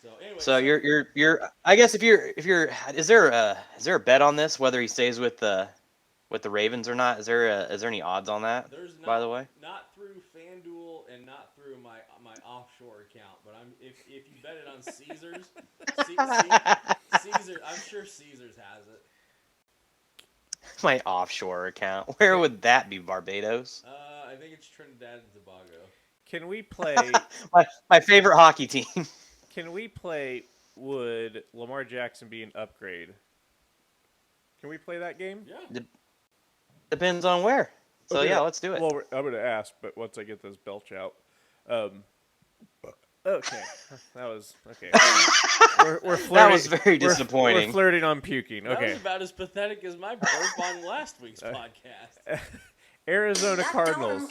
So anyway, So you're. I guess if you're is there a bet on this whether he stays with the Ravens or not? Is there any odds on that? there's By the way, not through FanDuel and not through my offshore account, but if you bet it on Caesars, Caesar, I'm sure Caesars has it. my offshore account. Where would that be? Barbados. I think it's Trinidad and Tobago. Can we play? My favorite hockey team. Can we play? Would Lamar Jackson be an upgrade? Can we play that game? Yeah. Depends on where. So Okay. yeah, let's do it. Well, I'm going to ask, but once I get this belch out. Okay, that was okay. We're flirting. That was very disappointing. We're flirting on puking. That Okay. was about as pathetic as my burp on last week's podcast. Arizona Cardinals.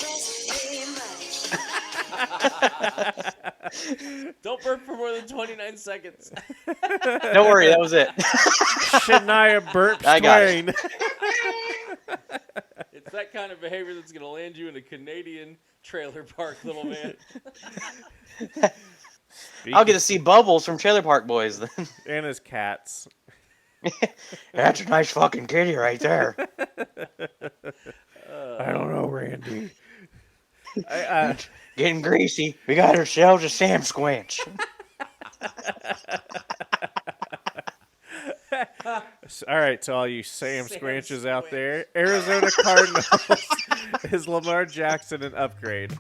Don't burp for more than 29 seconds. Don't worry, that was it. Shania burps I got Twain. It's that kind of behavior that's going to land you in a Canadian trailer park, little man. I'll get to see Bubbles from Trailer Park Boys then. And his cats. That's a nice fucking kitty right there. I don't know, Randy. Getting greasy. We got ourselves a Sam Squinch. All right, to all you Sam Squinches out there, Arizona Cardinals is Lamar Jackson an upgrade?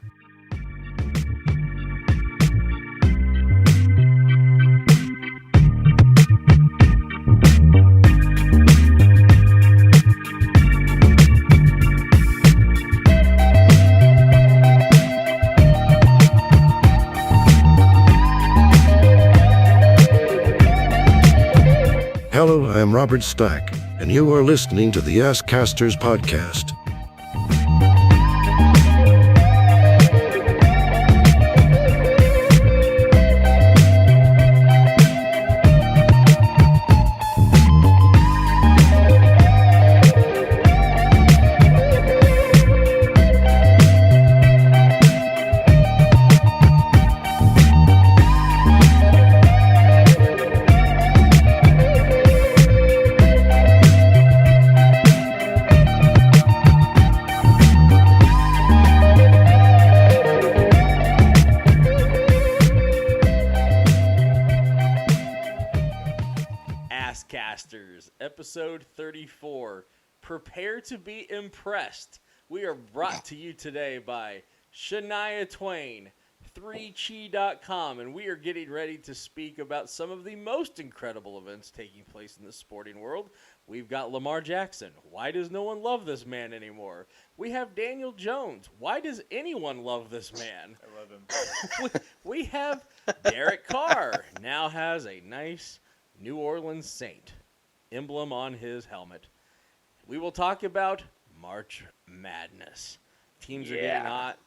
Hello, I am Robert Stack, and you are listening to the Askcasters podcast. Askcasters, episode 34. Prepare to be impressed. We are brought to you today by Shania Twain, 3chi.com, and we are getting ready to speak about some of the most incredible events taking place in the sporting world. We've got Lamar Jackson. Why does no one love this man anymore? We have Daniel Jones. Why does anyone love this man? I love him. We have Derek Carr. Now has a nice New Orleans Saint emblem on his helmet. We will talk about March Madness. Teams are getting hot.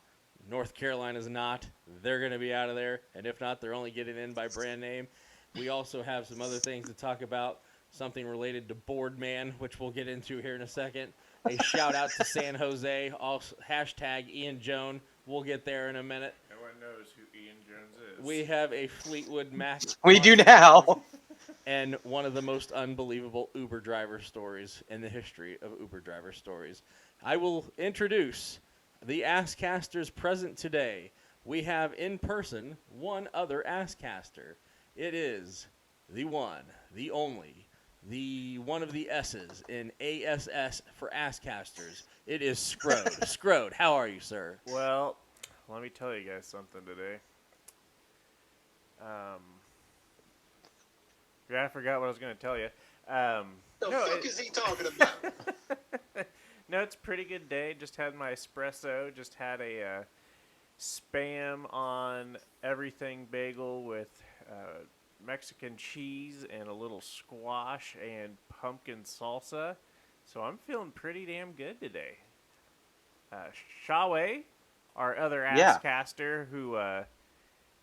North Carolina's not. They're going to be out of there. And if not, they're only getting in by brand name. We also have some other things to talk about. Something related to Boardman, which we'll get into here in a second. A shout out to San Jose. Also, hashtag Ian Jones. We'll get there in a minute. Everyone knows who Ian Jones is. We have a Fleetwood Mac. We do now. And one of the most unbelievable Uber driver stories in the history of Uber driver stories. I will introduce the Askcasters present today. We have in person one other Askcaster. It is the one, the only, the one of the S's in ASS for Askcasters. It is Scrode. Scrode, how are you, sir? Well, let me tell you guys something today. Yeah, I forgot what I was going to tell you. Is he talking about? No, it's a pretty good day. Just had my espresso. Just had a Spam on everything bagel with Mexican cheese and a little squash and pumpkin salsa. So I'm feeling pretty damn good today. Shaway, our other Askcaster, who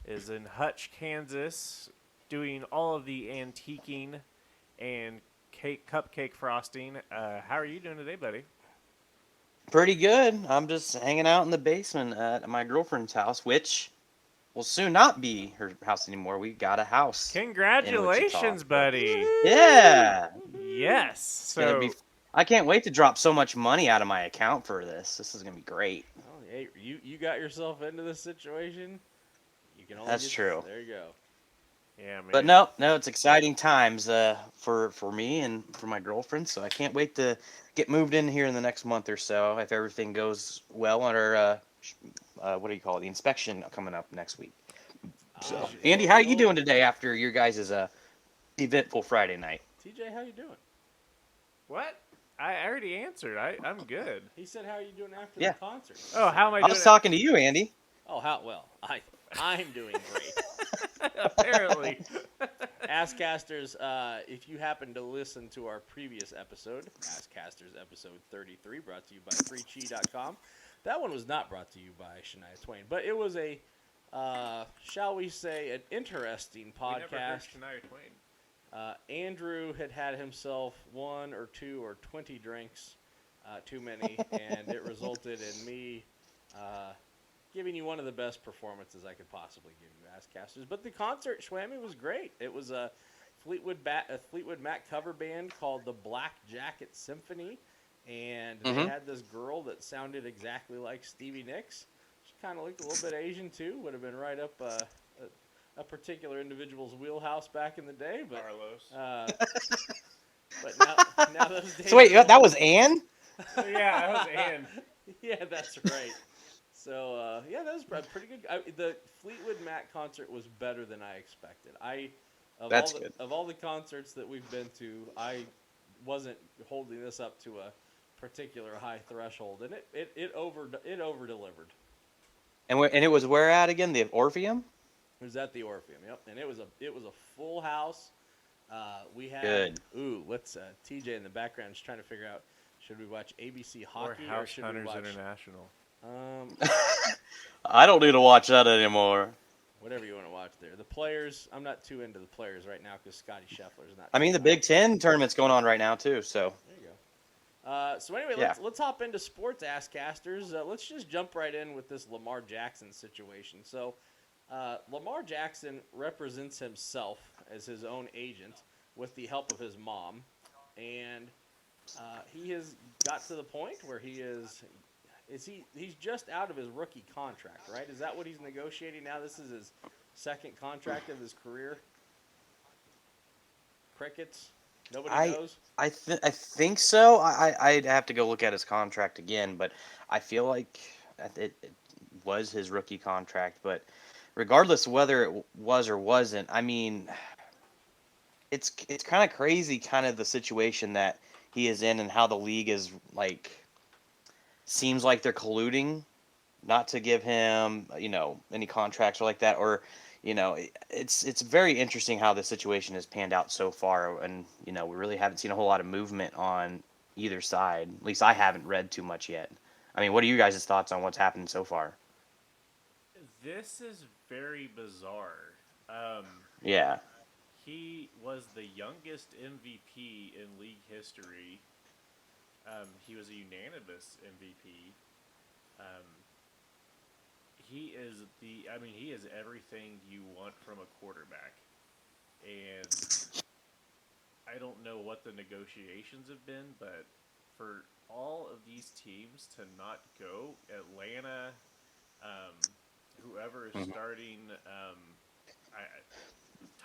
is in Hutch, Kansas, doing all of the antiquing and cupcake frosting. How are you doing today, buddy? Pretty good. I'm just hanging out in the basement at my girlfriend's house, which will soon not be her house anymore. We got a house. Congratulations, buddy. Yeah. Yes. It's gonna be. So I can't wait to drop so much money out of my account for this. This is gonna be great. Oh, hey, you got yourself into this situation. You can only That's true. There you go. yeah, man. But no, it's exciting times for me and for my girlfriend. So I can't wait to get moved in here in the next month or so if everything goes well on our what do you call it? The inspection coming up next week. So Andy, how you doing today after your guys' eventful Friday night? TJ, how you doing? What? I already answered. I'm good. He said, "How are you doing after Yeah. the concert?" Oh, how am I I doing? was talking to you, Andy. Oh, how well? I'm doing great. Apparently. Askcasters, if you happen to listen to our previous episode, Askcasters episode 33, brought to you by freechi.com. That one was not brought to you by Shania Twain, but it was a, shall we say, an interesting We never heard podcast. Shania Twain. Andrew had himself 1 or 2 or 20 drinks, too many, and it resulted in me giving you one of the best performances I could possibly give you, Askcasters. But the concert, Schwammy, was great. It was a Fleetwood Mac cover band called the Black Jacket Symphony, and they had this girl that sounded exactly like Stevie Nicks. She kind of looked a little bit Asian too. Would have been right up a particular individual's wheelhouse back in the day, but Carlos. but now those days. So wait, are that was Anne? Yeah, that was Ann. yeah, that's right. So yeah, that was pretty good. The Fleetwood Mac concert was better than I expected. That's good. Of all the concerts that we've been to, I wasn't holding this up to a particular high threshold, and it over delivered. And it was where at again? The Orpheum? It was at the Orpheum, yep, and it was a full house. We had Good. What's TJ in the background is trying to figure out, should we watch ABC hockey Or House should Hunters we watch International. I don't need to watch that anymore. whatever you want to watch there. The Players, I'm not too into the Players right now because Scotty Scheffler's not. I mean, the Big Ten tournament's going on right now too. So There you go. So anyway, Yeah. let's hop into sports, Askcasters. Let's just jump right in with this Lamar Jackson situation. So Lamar Jackson represents himself as his own agent with the help of his mom, and he has got to the point where he's just out of his rookie contract, right? Is that what he's negotiating now? This is his second contract of his career. Crickets. Nobody knows. I think so. I'd have to go look at his contract again, but I feel like it was his rookie contract. But regardless of whether it was or wasn't, I mean, it's kind of crazy, kind of the situation that he is in and how the league is like. Seems like they're colluding not to give him, any contracts or like that, or, it's very interesting how the situation has panned out so far, and we really haven't seen a whole lot of movement on either side. At least I haven't read too much yet. I mean, what are you guys' thoughts on what's happened so far? This is very bizarre. Yeah. He was the youngest MVP in league history. He was a unanimous MVP. He is everything you want from a quarterback. And I don't know what the negotiations have been, but for all of these teams to not go, Atlanta, whoever is starting,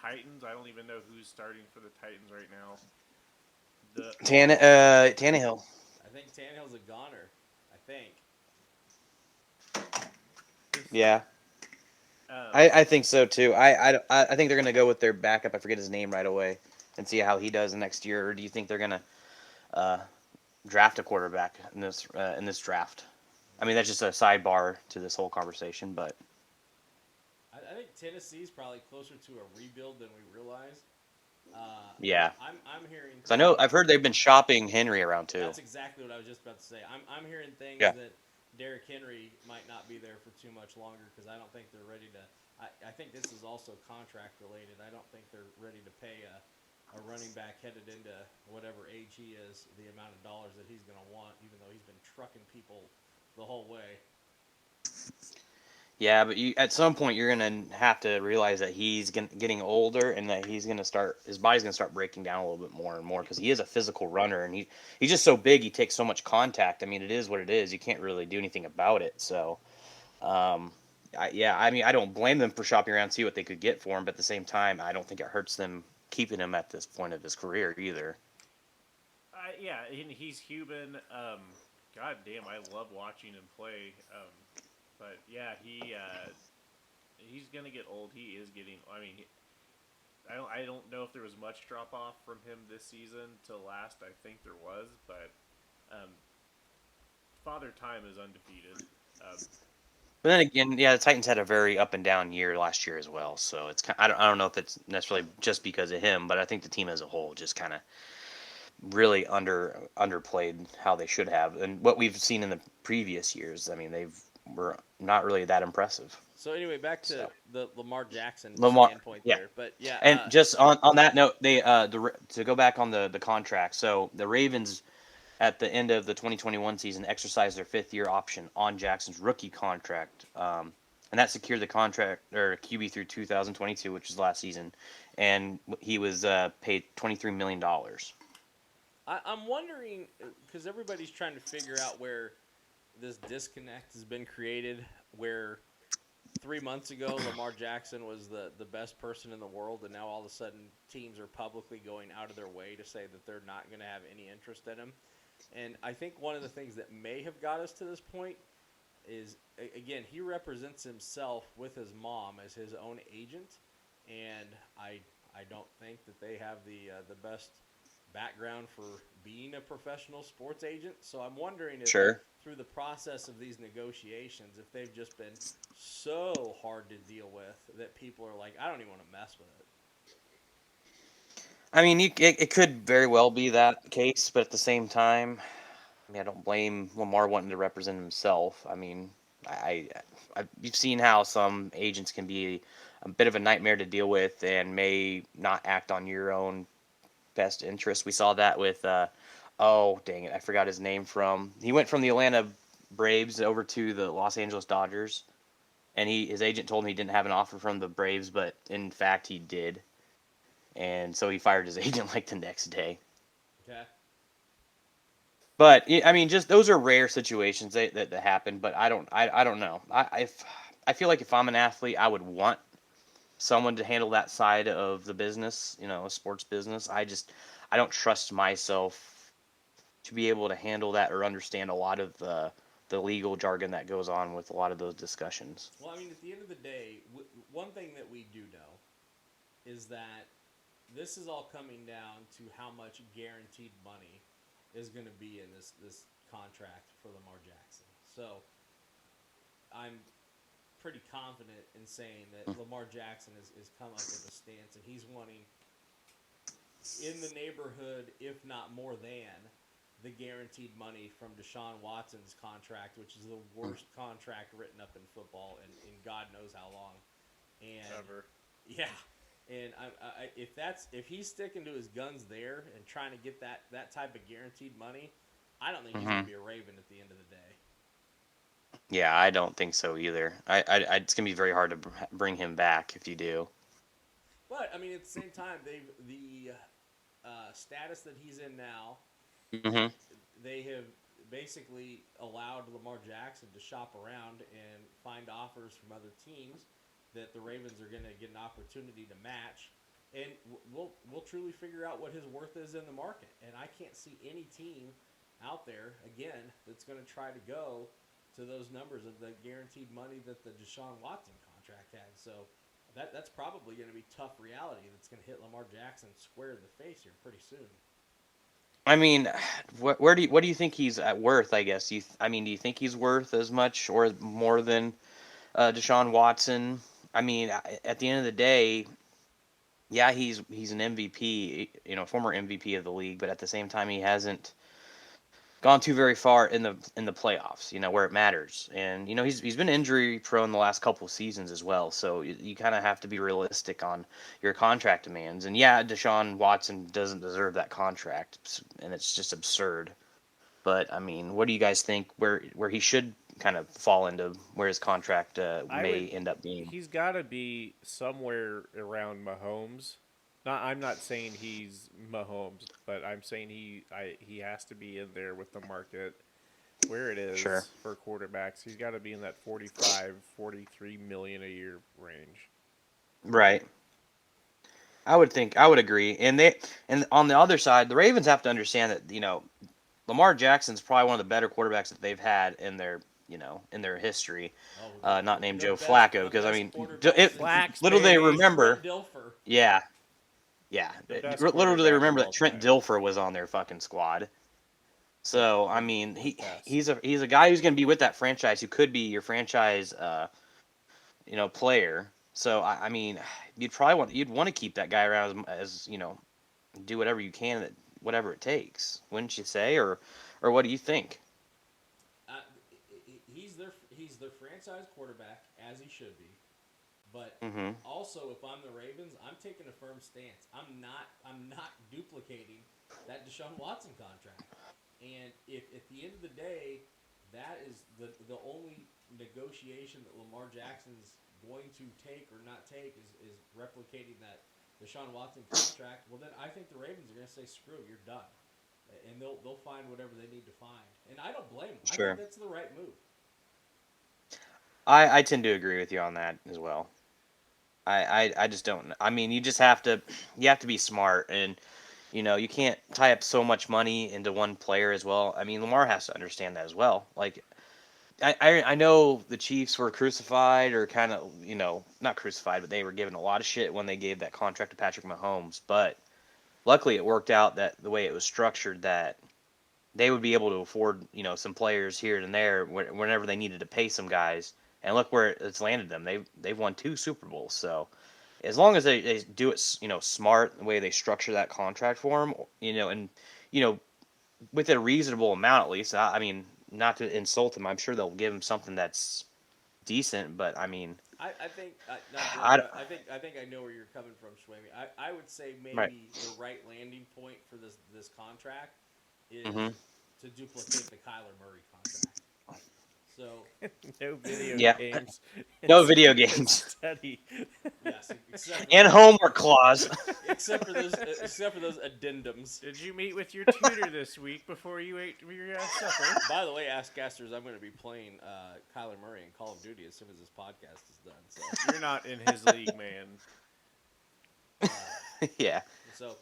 Titans, I don't even know who's starting for the Titans right now. Tannehill. I think Tannehill's a goner. I think. Yeah. I think so too. I think they're gonna go with their backup. I forget his name right away, and see how he does next year. Or do you think they're gonna draft a quarterback in this draft? I mean, that's just a sidebar to this whole conversation, but I think Tennessee's probably closer to a rebuild than we realize. yeah. I'm hearing. So I've heard they've been shopping Henry around too. That's exactly what I was just about to say. I'm hearing things Yeah. that Derrick Henry might not be there for too much longer because I don't think they're ready to. I think this is also contract related. I don't think they're ready to pay a running back headed into whatever age he is the amount of dollars that he's going to want, even though he's been trucking people the whole way. Yeah, but at some point you're gonna have to realize that he's getting older and that his body's gonna start breaking down a little bit more and more because he is a physical runner and he's just so big. He takes so much contact. I mean, it is what it is. You can't really do anything about it. So, um, I mean, I don't blame them for shopping around to see what they could get for him, but at the same time, I don't think it hurts them keeping him at this point of his career either. Yeah, and he's human. God damn, I love watching him play. But yeah, he's gonna get old. He is getting. I mean, I don't know if there was much drop off from him this season to last. I think there was, but um, Father Time is undefeated. Um, But then again, yeah, the Titans had a very up and down year last year as well. So it's I don't know if it's necessarily just because of him, but I think the team as a whole just kind of really underplayed how they should have, and what we've seen in the previous years. I mean, were not really that impressive. So anyway, back to So the Lamar Jackson Lamar, standpoint yeah. there. But yeah, And just on that note, to go back on the contract. So the Ravens at the end of the 2021 season exercised their 5th-year option on Jackson's rookie contract, and that secured the contract or QB through 2022, which was last season, and he was paid $23 million. I'm wondering because everybody's trying to figure out where this disconnect has been created. Where 3 months ago Lamar Jackson was the best person in the world, and now all of a sudden teams are publicly going out of their way to say that they're not going to have any interest in him. And I think one of the things that may have got us to this point is, again, he represents himself with his mom as his own agent, and I don't think that they have the best background for being a professional sports agent. So I'm wondering if Sure. through the process of these negotiations, if they've just been so hard to deal with that people are like, I don't even want to mess with it. I mean, it could very well be that case, but at the same time, I mean, I don't blame Lamar wanting to represent himself. I mean, you've seen how some agents can be a bit of a nightmare to deal with and may not act on your own best interest. We saw that with, oh dang it, I forgot his name he went from the Atlanta Braves over to the Los Angeles Dodgers, and his agent told him he didn't have an offer from the Braves, but in fact he did, and so he fired his agent like the next day. Okay. But I mean, just those are rare situations that happen. But I don't know. I feel like if I'm an athlete, I would want someone to handle that side of the business, a sports business. I don't trust myself to be able to handle that or understand a lot of the legal jargon that goes on with a lot of those discussions. Well, I mean, at the end of the day, one thing that we do know is that this is all coming down to how much guaranteed money is going to be in this contract for Lamar Jackson. So I'm pretty confident in saying that Lamar Jackson is come up with a stance, and he's wanting in the neighborhood, if not more than, the guaranteed money from Deshaun Watson's contract, which is the worst contract written up in football in God knows how long. And Ever. yeah, and if he's sticking to his guns there and trying to get that type of guaranteed money, I don't think he's going to be a Raven at the end of the day. Yeah, I don't think so either. It's gonna be very hard to bring him back if you do. But I mean, at the same time, the status that he's in now, Hmm. they have basically allowed Lamar Jackson to shop around and find offers from other teams that the Ravens are going to get an opportunity to match, and we'll truly figure out what his worth is in the market. And I can't see any team out there again that's going to try to go to those numbers of the guaranteed money that the Deshaun Watson contract had. So that's probably going to be tough reality that's going to hit Lamar Jackson square in the face here pretty soon. I mean, what do you think he's at worth? I guess I mean, do you think he's worth as much or more than Deshaun Watson? I mean, at the end of the day, yeah, he's an MVP, former MVP of the league, but at the same time, he hasn't gone too very far in the playoffs, where it matters. And he's been injury prone the last couple of seasons as well. So you kind of have to be realistic on your contract demands. And yeah, Deshaun Watson doesn't deserve that contract, and it's just absurd. But I mean, what do you guys think where he should kind of fall into where his contract I may would- end up being. He's got to be somewhere around Mahomes. I'm not saying he's Mahomes, but I'm saying he has to be in there with the market where it is Sure. for quarterbacks. He's got to be in that 45, 43 million a year range. Right. I would agree. And on the other side, the Ravens have to understand that, Lamar Jackson's probably one of the better quarterbacks that they've had in their, in their history. Not named The Joe best- Flacco, the because I best mean, quarterback it, since Flax, little they baby. remember, Trent Dilfer. yeah, The best little do they quarterback remember of that all Trent time. Dilfer was on their fucking squad. So I mean, best. he's a guy who's going to be with that franchise, who could be your franchise, player. So I mean, you'd want to keep that guy around as do whatever you can, whatever it takes, wouldn't you say? Or what do you think? He's their franchise quarterback, as he should be. But Mm-hmm. also, if I'm the Ravens, I'm taking a firm stance. I'm not duplicating that Deshaun Watson contract. And if at the end of the day, that is the only negotiation that Lamar Jackson's going to take or not take is replicating that Deshaun Watson contract, well then I think the Ravens are going to say, screw it, you're done. And they'll find whatever they need to find. And I don't blame them. Sure. I think that's the right move. I tend to agree with you on that as well. I just don't. I mean, you have to be smart, and you can't tie up so much money into one player as well. I mean, Lamar has to understand that as well. Like, I know the Chiefs were crucified, or kind of not crucified, but they were given a lot of shit when they gave that contract to Patrick Mahomes. But luckily, it worked out that the way it was structured, that they would be able to afford some players here and there whenever they needed to pay some guys. And look where it's landed them. They've won 2 Super Bowls. So as long as they do it smart, the way they structure that contract for him, and with a reasonable amount at least. I mean, not to insult him, I'm sure they'll give him something that's decent. But I mean, I think I think I know where you're coming from, Shwami. I would say maybe Right. the right landing point for this contract is Mhm. to duplicate the Kyler Murray contract. So No video Yeah. games. No video games. Study. yes, except for And homework clause. except for those addendums. Did you meet with your tutor this week before you ate your supper? By the way, Askcasters, I'm going to be playing Kyler Murray in Call of Duty as soon as this podcast is done. So, You're not in his league, man. Yeah. so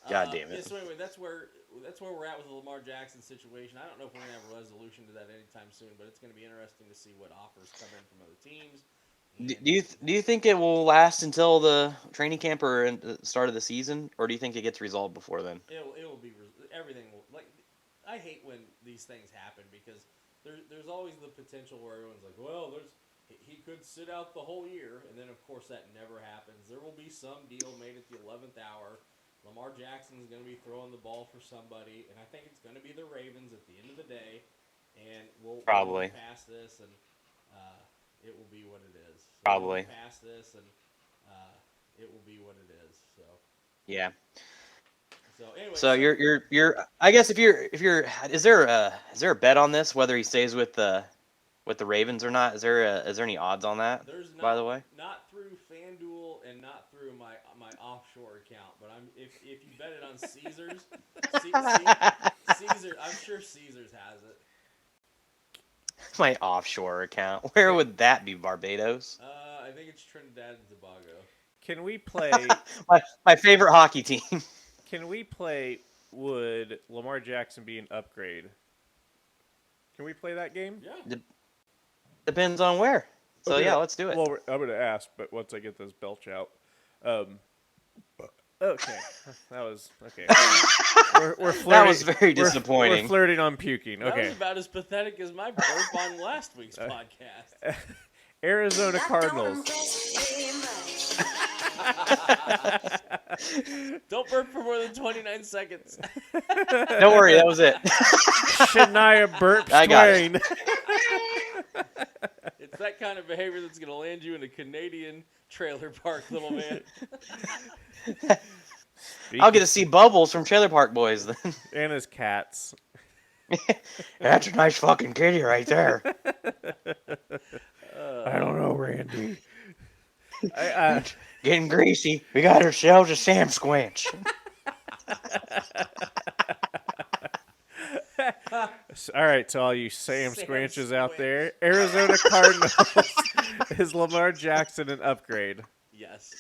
God damn it. Yeah, so anyway, that's where we're at with the Lamar Jackson situation. I don't know if we're going to have a resolution to that anytime soon, but it's going to be interesting to see what offers come in from other teams. Do you think it will last until the training camp or the start of the season, or do you think it gets resolved before then? It will be everything will like. I hate when these things happen because there's always the potential where everyone's like, well, he could sit out the whole year, and then of course that never happens. There will be some deal made at the 11th hour. Lamar Jackson is going to be throwing the ball for somebody, and I think it's going to be the Ravens at the end of the day. And we'll Probably. move past this, and it will be what it is. So Probably. we'll move past this, and it will be what it is. So Yeah. anyway. So you're I guess if you're is there a bet on this, whether he stays with the Ravens or not? Is there any odds on that? There's not, by the way? not through FanDuel and not through my offshore account, but if you bet it on Caesars, Caesar, I'm sure Caesars has it. My offshore account. Where would that be? Barbados? I think it's Trinidad and Tobago. Can we play? My favorite hockey team. Can we play? Would Lamar Jackson be an upgrade? Can we play that game? Yeah. Depends on where. So Okay. yeah, let's do it. Well, I'm gonna ask, but once I get this belch out. Okay, that was okay. We're flirting. That was very we're disappointing. flirting on puking. That was Okay. about as pathetic as my burp on last week's podcast. Arizona Cardinals. Don't burp for more than 29 seconds. Don't worry, that was it. Shania burps I got Twain. It's that kind of behavior that's going to land you in a Canadian trailer park, little man. I'll get to see Bubbles from Trailer Park Boys then. And his cats. That's a nice fucking kitty right there. I don't know, Randy. I, Getting greasy. We got ourselves a Sam Squinch. all right, to all you Sam Sam Squanches out Squinch. there, Arizona Cardinals is Lamar Jackson an upgrade? Yes.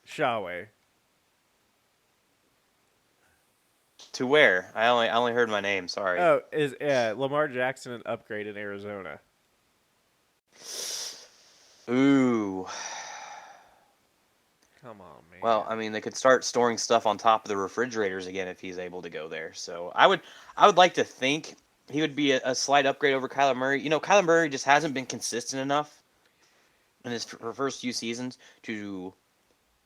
Shawway. To where? I only heard my name. Sorry. Oh, is Lamar Jackson an upgrade in Arizona? Ooh. Come on, man. Well, I mean, they could start storing stuff on top of the refrigerators again if he's able to go there. So I would like to think he would be a slight upgrade over Kyler Murray. You know, Kyler Murray just hasn't been consistent enough in his first few seasons to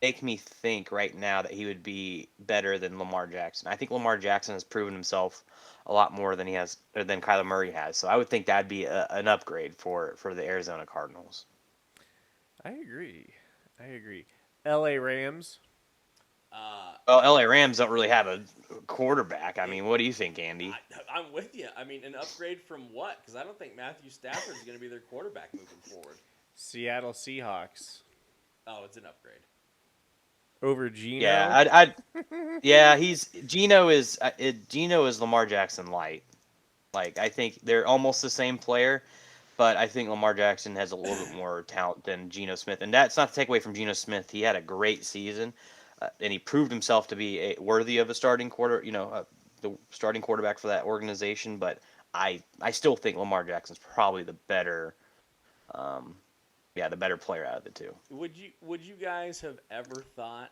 make me think right now that he would be better than Lamar Jackson. I think Lamar Jackson has proven himself a lot more than than Kyler Murray has. So I would think that'd be an upgrade for the Arizona Cardinals. I agree. L.A. Rams. Well, LA Rams don't really have a quarterback. I mean, what do you think, Andy? I'm with you. I mean, an upgrade from what? Because I don't think Matthew Stafford's going to be their quarterback moving forward. Seattle Seahawks. Oh, it's an upgrade. Over Geno. Yeah, yeah, Geno is Lamar Jackson light. Like, I think they're almost the same player, but I think Lamar Jackson has a little bit more talent than Geno Smith, and that's not to take away from Geno Smith. He had a great season, and he proved himself to be worthy of a starting the starting quarterback for that organization. But I still think Lamar Jackson's probably the better, the better player out of the two. Would you guys have ever thought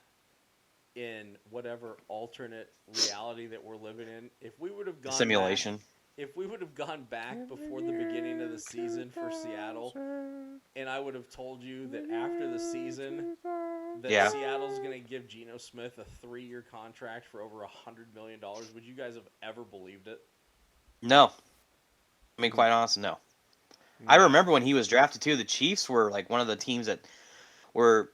in whatever alternate reality that we're living in, if we would have gone Simulation. if we would have gone back before the beginning of the season for Seattle, and I would have told you that after the season that Seattle's going to give Geno Smith a 3-year contract for over $100 million, would you guys have ever believed it? No. I mean, quite honestly, no. I remember when he was drafted too. The Chiefs were like one of the teams that were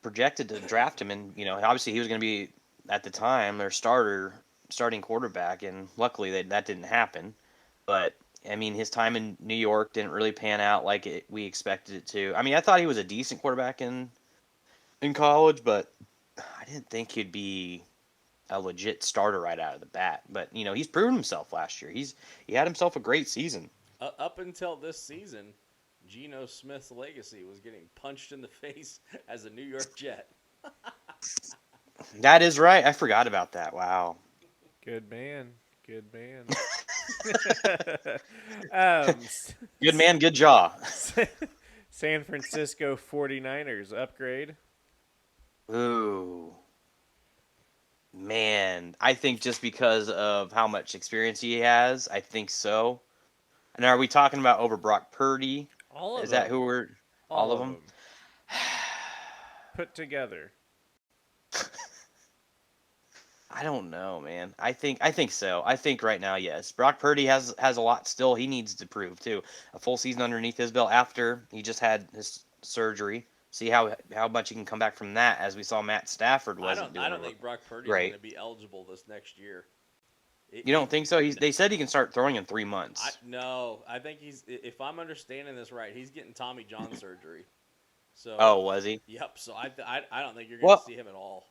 projected to draft him, and obviously he was going to be at the time their starting quarterback, and luckily that didn't happen. But I mean, his time in New York didn't really pan out like we expected it to. I mean, I thought he was a decent quarterback in college, but I didn't think he'd be a legit starter right out of the bat. But he's proven himself last year. He had himself a great season. Up until this season, Geno Smith's legacy was getting punched in the face as a New York Jet. That is right. I forgot about that. Wow. Good man. Good man, good jaw. San Francisco 49ers upgrade. Ooh. Man, I think just because of how much experience he has, I think so. And are we talking about over Brock Purdy? All of Is them. that who we're... All of them? Put together. I don't know, man. I think so. I think right now, yes. Brock Purdy has a lot still he needs to prove too. A full season underneath his belt after he just had his surgery. See how much he can come back from that, as we saw Matt Stafford wasn't doing. I don't think Brock Purdy's right. going to be eligible this next year. You don't think so? They said he can start throwing in 3 months. No, I think if I'm understanding this right, he's getting Tommy John surgery. So. Oh, was he? Yep. So I don't think you're going to see him at all.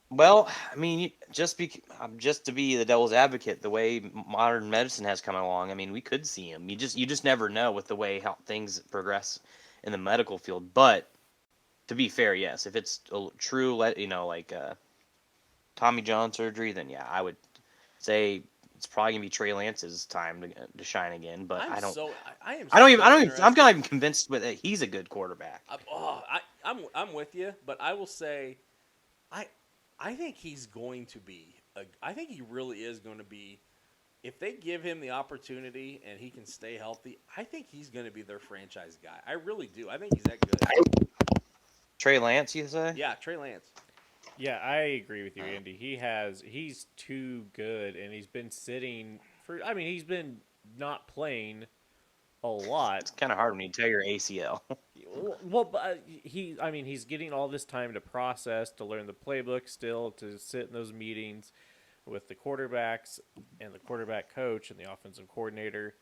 Well, I mean, just to be the devil's advocate, the way modern medicine has come along, I mean, we could see him. You just never know with the way how things progress in the medical field. But to be fair, yes, if it's a true, Tommy John surgery, then yeah, I would say it's probably gonna be Trey Lance's time to shine again. But I'm not even convinced with it. He's a good quarterback. I'm with you, but I will say, I think he's going to be. I think he really is going to be. If they give him the opportunity and he can stay healthy, I think he's going to be their franchise guy. I really do. I think he's that good. Trey Lance, you say? Yeah, Trey Lance. Yeah, I agree with you, Andy. He's too good, and he's been sitting for. I mean, he's been not playing a lot. It's kind of hard when you tear your ACL. Well, but he's getting all this time to process, to learn the playbook still, to sit in those meetings. with the quarterbacks and the quarterback coach and the offensive coordinator.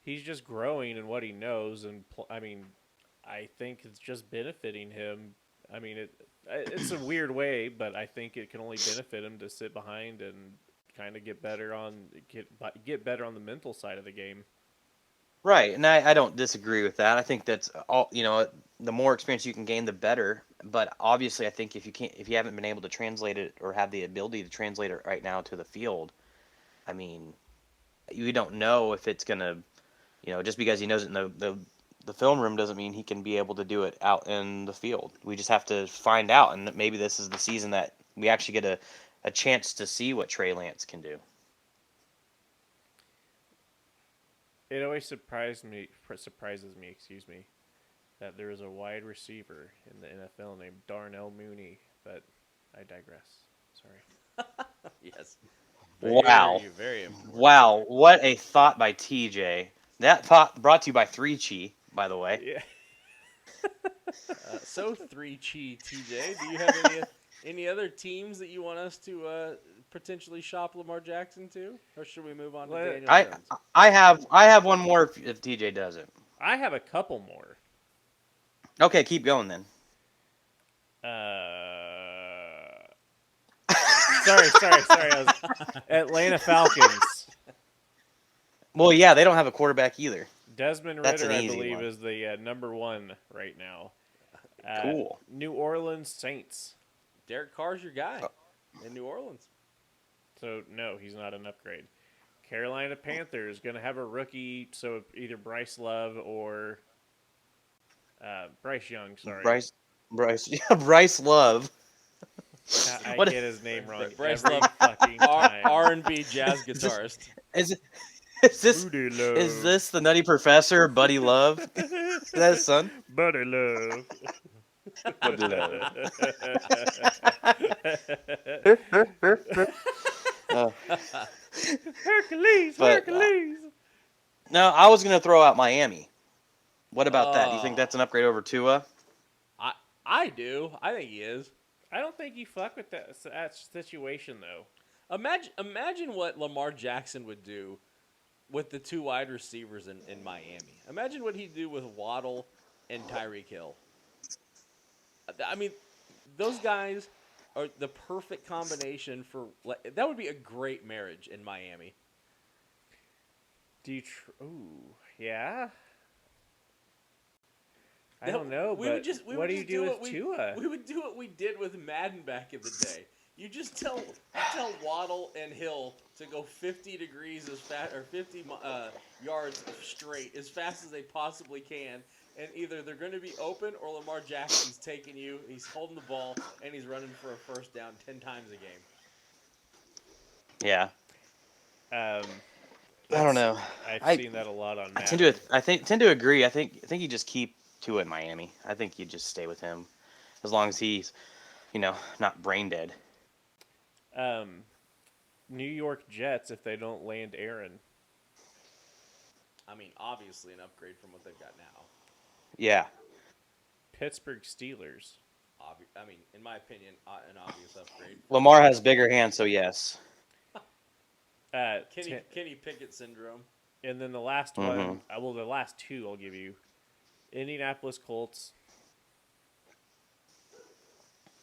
He's just growing in what he knows, and I think it's just benefiting him. I mean, it's a weird way, but I think it can only benefit him to sit behind and kind of get better on the mental side of the game. Right, and I don't disagree with that. I think that's all. The more experience you can gain, the better. But obviously, I think if you haven't been able to translate it or have the ability to translate it right now to the field, I mean, you don't know if it's gonna, just because he knows it in the film room doesn't mean he can be able to do it out in the field. We just have to find out, and maybe this is the season that we actually get a chance to see what Trey Lance can do. It always surprises me, that there is a wide receiver in the NFL named Darnell Mooney, but I digress. Sorry. Yes. Wow. Very important. Wow, what a thought by TJ. That thought brought to you by 3Chi, by the way. Yeah. So 3Chi TJ, do you have any other teams that you want us to potentially shop Lamar Jackson to, or should we move on to Daniel Jones? I have one more if TJ doesn't. I have a couple more. Okay, keep going then. Sorry. I was Atlanta Falcons. Well, yeah, they don't have a quarterback either. Desmond That's Ridder, an I easy believe, one. is the number one right now. Cool. New Orleans Saints. Derek Carr's your guy in New Orleans. So, no, he's not an upgrade. Carolina Panthers going to have a rookie, so either Bryce Love or Bryce Young, sorry. Bryce Love. I What- get his name wrong Bryce every Love, fucking time. R&B jazz guitarist. Is Booty Love. this the Nutty Professor, Buddy Love? Is that his son? Buddy Love. Buddy Love. Hercules. No, I was gonna throw out Miami. What about that? Do you think that's an upgrade over Tua? I do. I think he is. I don't think you fuck with that situation, though. Imagine what Lamar Jackson would do with the two wide receivers in Miami. Imagine what he'd do with Waddle and Tyreek Hill. I mean, those guys are the perfect combination for. That would be a great marriage in Miami. Do you? Ooh, yeah. I don't know, but what do you do with Tua? We would do what we did with Madden back in the day. You just tell Waddle and Hill to go 50 degrees as fast, or 50 yards straight as fast as they possibly can, and either they're going to be open or Lamar Jackson's taking you. He's holding the ball and he's running for a first down 10 times a game. Yeah. I don't know. I've seen that a lot on Madden. I tend to agree. I think you just keep Tua in Miami. I think you just stay with him as long as he's, not brain dead. New York Jets, if they don't land Aaron. I mean, obviously an upgrade from what they've got now. Yeah. Pittsburgh Steelers. I mean, in my opinion, an obvious upgrade. Lamar has bigger hands, so yes. Kenny Pickett syndrome. And then the last one, the last two I'll give you. Indianapolis Colts.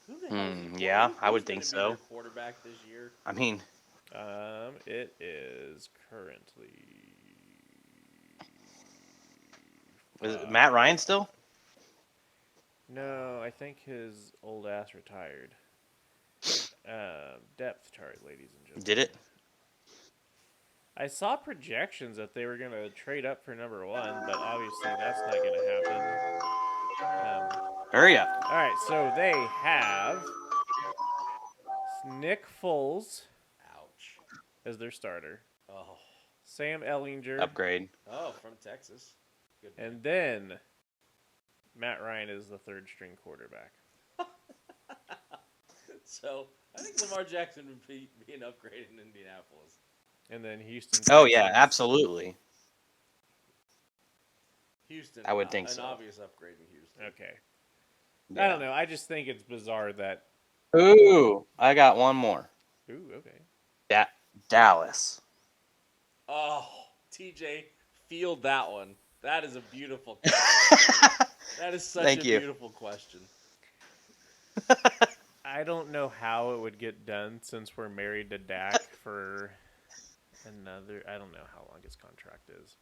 Who the hell yeah, I would who's think gonna be so. their quarterback this year? I mean, It is currently. is it Matt Ryan still? No, I think his old ass retired. Depth chart, ladies and gentlemen. Did it? I saw projections that they were going to trade up for number one, but obviously that's not going to happen. Hurry up. All right, so they have Nick Foles Ouch. as their starter, Oh. Sam Ellinger, Upgrade. Oh, from Texas. Good. and then Matt Ryan is the third string quarterback. So I think Lamar Jackson would be an upgrade in Indianapolis. And then Houston. Oh yeah, Texans. absolutely. Houston. I would think an so. obvious upgrade in Houston. Okay. Yeah. I don't know. I just think it's bizarre that. Ooh, I got one more. Ooh, okay. Dallas. Oh, TJ, field that one. That is a beautiful question. That is such Thank a you. beautiful question. I don't know how it would get done since we're married to Dak for another. I don't know how long his contract is,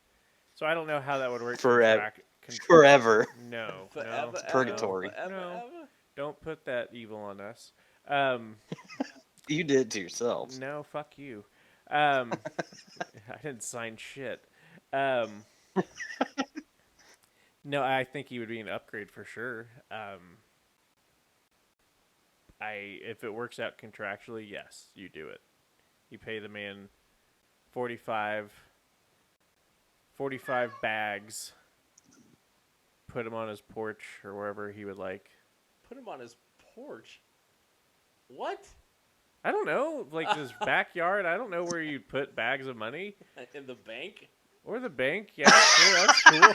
so I don't know how that would work. Forever. Contract. Forever. No, Forever, no, purgatory. Forever, No. ever. don't put that evil on us. You did it to yourselves. No, fuck you. I didn't sign shit. No, I think he would be an upgrade for sure. If it works out contractually, yes, you do it. You pay the man 45 bags. Put him on his porch or wherever he would like. Put him on his porch. What? I don't know, like his backyard. I don't know where you'd put bags of money. In the bank? Or the bank. Yeah, sure, that's cool.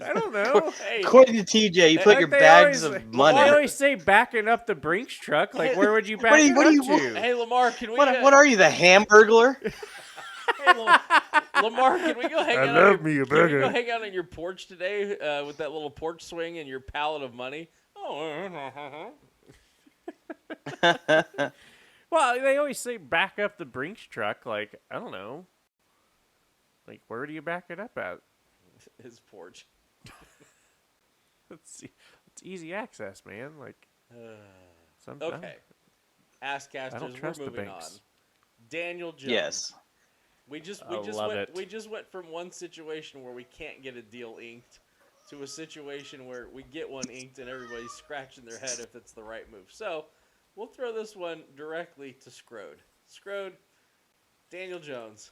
I don't know. Hey, According to TJ, you put Like your they bags always- of money. They always say backing up the Brinks truck. Like, where would you back What do you- it what up do you- to? hey, Lamar, can we? What are you, the Hamburglar? Hey, Lamar, can we go hang I out? love on me a your, can we go burger. hang out on your porch today with that little porch swing and your pallet of money? Oh, Well, they always say back up the Brinks truck. Like, I don't know. Like, where do you back it up at? his porch. Let's see. It's easy access, man. Like, Okay, Askcasters, we're trust the moving on. banks. Daniel Jones. Yes. We just love went it. we just went from one situation where we can't get a deal inked to a situation where we get one inked and everybody's scratching their head if it's the right move. So we'll throw this one directly to Scrode. Scrode, Daniel Jones.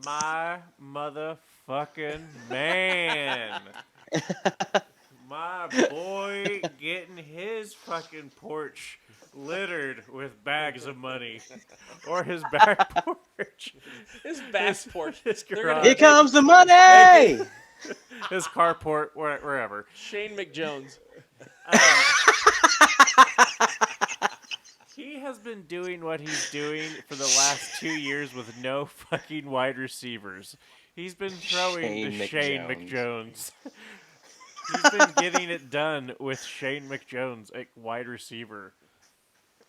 my motherfucking man. My boy getting his fucking porch littered with bags of money. Or his back porch. His back porch. His They're gonna garage. Here comes the money! His carport, wherever. Shane McJones. He has been doing what he's doing for the last 2 years with no fucking wide receivers. He's been throwing Shane to Shane McJones. McJones. He's been getting it done with Shane McJones at wide receiver.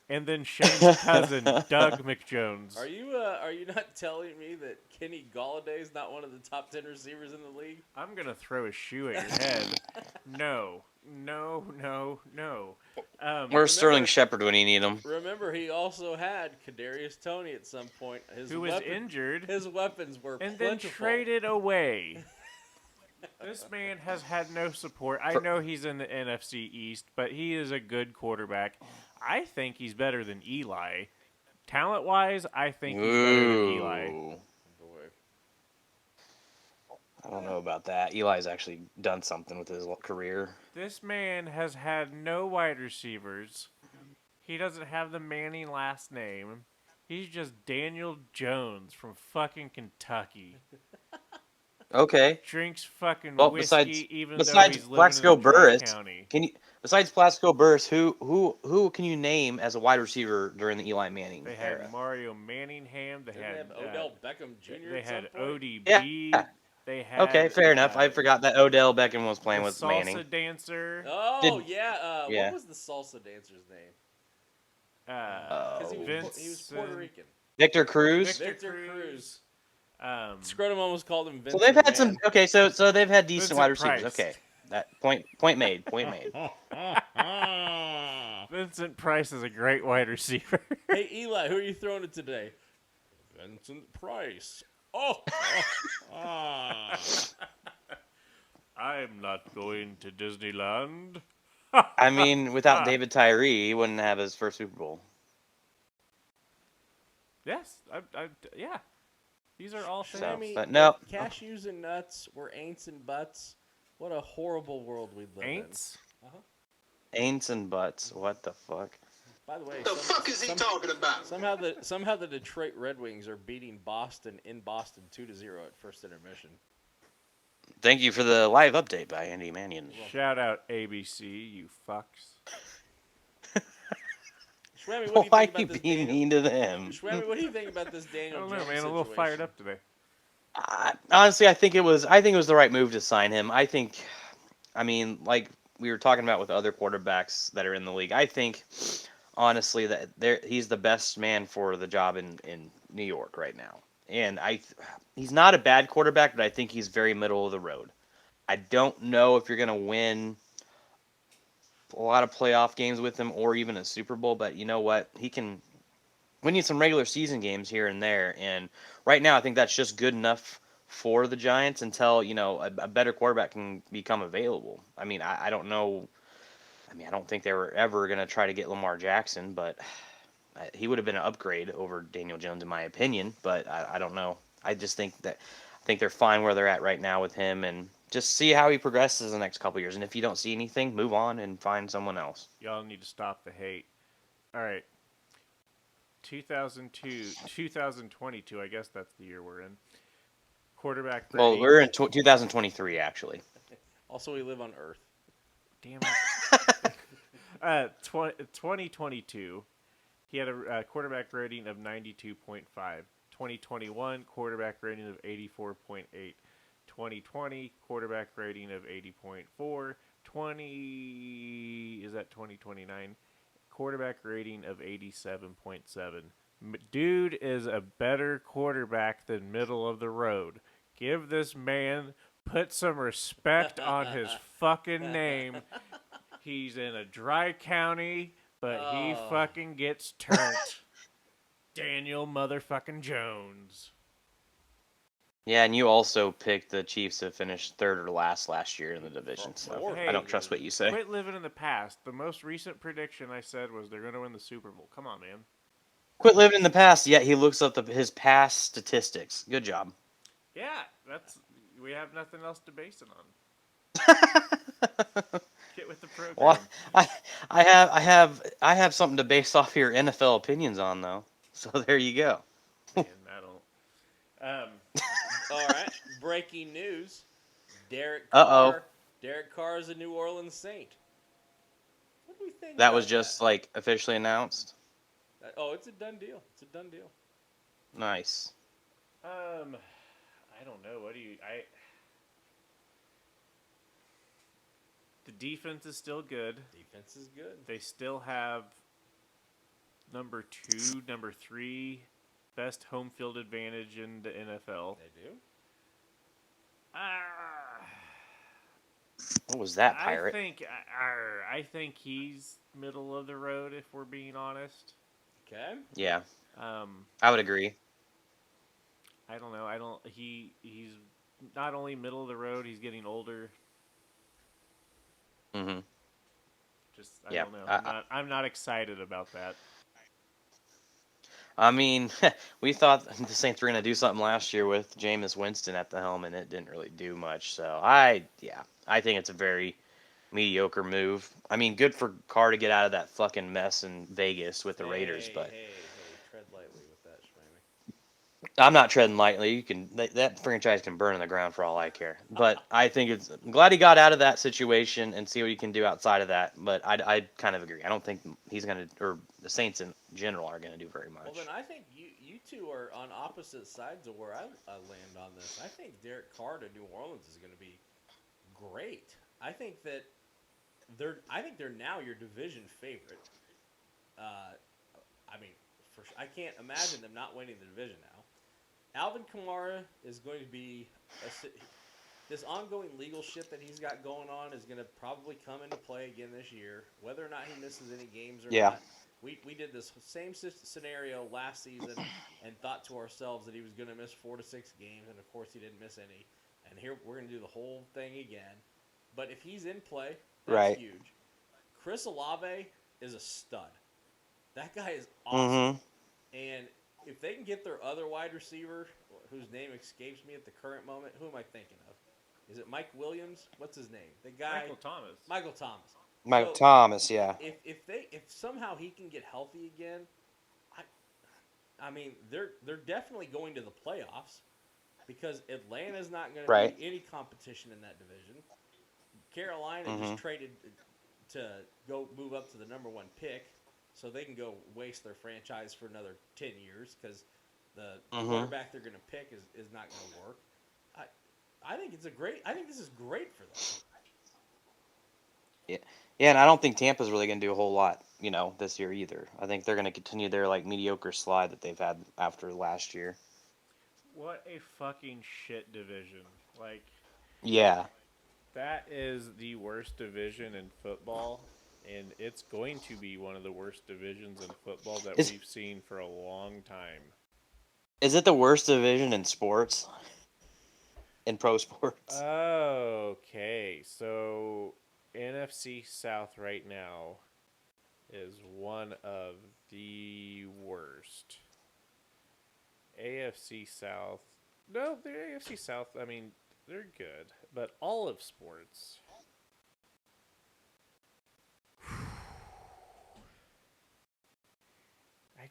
And then Shane's cousin, Doug McJones. Are you not telling me that Kenny Galladay is not one of the top 10 receivers in the league? I'm going to throw a shoe at your head. No. Where's Sterling Shepard when you need him? Remember, he also had Kadarius Toney at some point. Who was injured. His weapons were And then plentiful. traded away. This man has had no support. I know he's in the NFC East, but he is a good quarterback. I think he's better than Eli. Talent-wise, I think he's better than Eli. Ooh. I don't know about that. Eli's actually done something with his career. This man has had no wide receivers. He doesn't have the Manning last name. He's just Daniel Jones from fucking Kentucky. Okay. Drinks fucking Well, whiskey even though besides he's living Plaxico in the Burress, county. can you besides Plaxico Burress, who can you name as a wide receiver during the Eli Manning They had era? Mario Manningham. They Didn't had they have Odell Beckham Jr. They at some had point? ODB. Yeah. They had Okay, fair enough. I forgot that Odell Beckham was playing the with salsa Manning. dancer. Oh, Did- yeah. yeah. What was the salsa dancer's name? Because he was Puerto Rican. Victor Cruz. Victor Cruz. Um, Scrotum almost called him So Vincent they've had Mann. some. Okay, so they've had decent Vincent wide receivers. Price. Okay, that point made. Point made. Vincent Price is a great wide receiver. Hey, Eli, who are you throwing it today? Vincent Price. Oh. I'm not going to Disneyland. I mean, without David Tyree, he wouldn't have his first Super Bowl. Yes, yeah. These are all things. Sammy, but no. Cashews and nuts were ain'ts and butts. What a horrible world we live Ain'ts? Aints and butts. What the fuck? in. By the way, The fuck is he talking about? somehow the Detroit Red Wings are beating Boston in Boston 2-0 at first intermission. Thank you for the live update by Andy Mannion. Shout out ABC, you fucks. Schwammy, what do you Why think you about this being Daniel? mean to them? Schwammy, what do you think about this I Daniel don't Jones know, man. I'm a little fired up today. Honestly, I think it was the right move to sign him. I mean, like we were talking about with other quarterbacks that are in the league. I think honestly that he's the best man for the job in New York right now. And he's not a bad quarterback, but I think he's very middle of the road. I don't know if you're gonna win a lot of playoff games with him or even a Super Bowl, but you know what? He can win you some regular season games here and there. And right now, I think that's just good enough for the Giants until a better quarterback can become available. I mean, I don't know. I mean, I don't think they were ever going to try to get Lamar Jackson, but he would have been an upgrade over Daniel Jones in my opinion. But I don't know. I think they're fine where they're at right now with him, and just see how he progresses the next couple years. And if you don't see anything, move on and find someone else. Y'all need to stop the hate. All right. 2022, I guess that's the year we're in. Quarterback Well, rating. we're in 2023 actually. Also, we live on Earth. Damn it. 2022, he had a quarterback rating of 92.5. 2021, quarterback rating of 84.8. 2020, quarterback rating of 80.4. 2029? Quarterback rating of 87.7. Dude is a better quarterback than middle of the road. Give this man, put some respect on his fucking name. He's in a dry county, but he fucking gets turned. Daniel motherfucking Jones. Yeah, and you also picked the Chiefs to finish third or last year in the division, so Hey, I don't trust what you say. Quit living in the past. The most recent prediction I said was they're going to win the Super Bowl. Come on, man. Quit living in the past, yet he looks up his past statistics. Good job. Yeah, we have nothing else to base it on. Get with the program. Well, I have something to base off your NFL opinions on, though. So there you go. Man, I don't. All right. Breaking news: Derek Uh-oh. Carr. Derek Carr is a New Orleans Saint. What do we think? That about was just like officially announced. Oh, it's a done deal. It's a done deal. Nice. I don't know. The defense is still good. Defense is good. They still have number 2, number 3 best home field advantage in the NFL. They do. What was that, Pirate? I think he's middle of the road if we're being honest. Okay. Yeah, I would agree. I don't know. He's not only middle of the road, he's getting older. Mm-hmm. I Yeah, don't know. I'm not excited about that. I mean, we thought the Saints were going to do something last year with Jameis Winston at the helm, and it didn't really do much. So I think it's a very mediocre move. I mean, good for Carr to get out of that fucking mess in Vegas with the Raiders, but Hey, tread lightly with that, Schwammy. I'm not treading lightly. That franchise can burn in the ground for all I care. But I'm glad he got out of that situation and see what he can do outside of that. But I kind of agree. I don't think he's going to, or the Saints in general are going to do very much. Well, then I think you two are on opposite sides of where I land on this. I think Derek Carr to New Orleans is going to be great. I think that they're now your division favorite. I mean, I can't imagine them not winning the division now. Alvin Kamara is going to be this ongoing legal shit that he's got going on is going to probably come into play again this year. Whether or not he misses any games or not, we did this same scenario last season and thought to ourselves that he was going to miss 4 to 6 games, and of course he didn't miss any. And here we're going to do the whole thing again. But if he's in play, that's huge. Chris Olave is a stud. That guy is awesome. Mm-hmm. And if they can get their other wide receiver, whose name escapes me at the current moment, who am I thinking of? Is it Mike Williams? What's his name? The guy. Michael Thomas. Mike Thomas, yeah. If somehow he can get healthy again, I mean they're definitely going to the playoffs because Atlanta's not going to be any competition in that division. Carolina just traded to go move up to the number 1 pick. so they can go waste their franchise for another 10 years because the Mhm. quarterback they're going to pick is not going to work. I think this is great for them. Yeah, and I don't think Tampa's really going to do a whole lot, this year either. I think they're going to continue their mediocre slide that they've had after last year. What a fucking shit division. Like, Yeah. that is the worst division in football, and it's going to be one of the worst divisions in football that Is we've seen for a long time. is it the worst division in sports? In pro sports? Okay, so NFC South right now is one of the worst. AFC South, no, the AFC South, I mean, they're good, but all of sports. I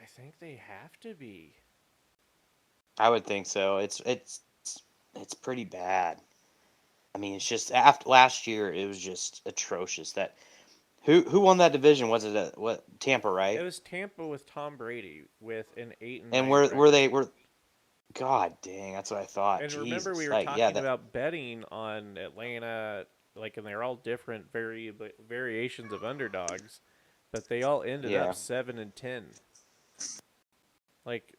think they have to be. I would think so. It's pretty bad. I mean, it's just after last year, it was just atrocious. That who won that division? Was it Tampa, It right? was Tampa with Tom Brady with an 8-9 And record. were God dang, that's what I thought. And Jesus, remember, we were talking about betting on Atlanta, and they're all different variations of underdogs, but they all ended Yeah. up 7-10. Like,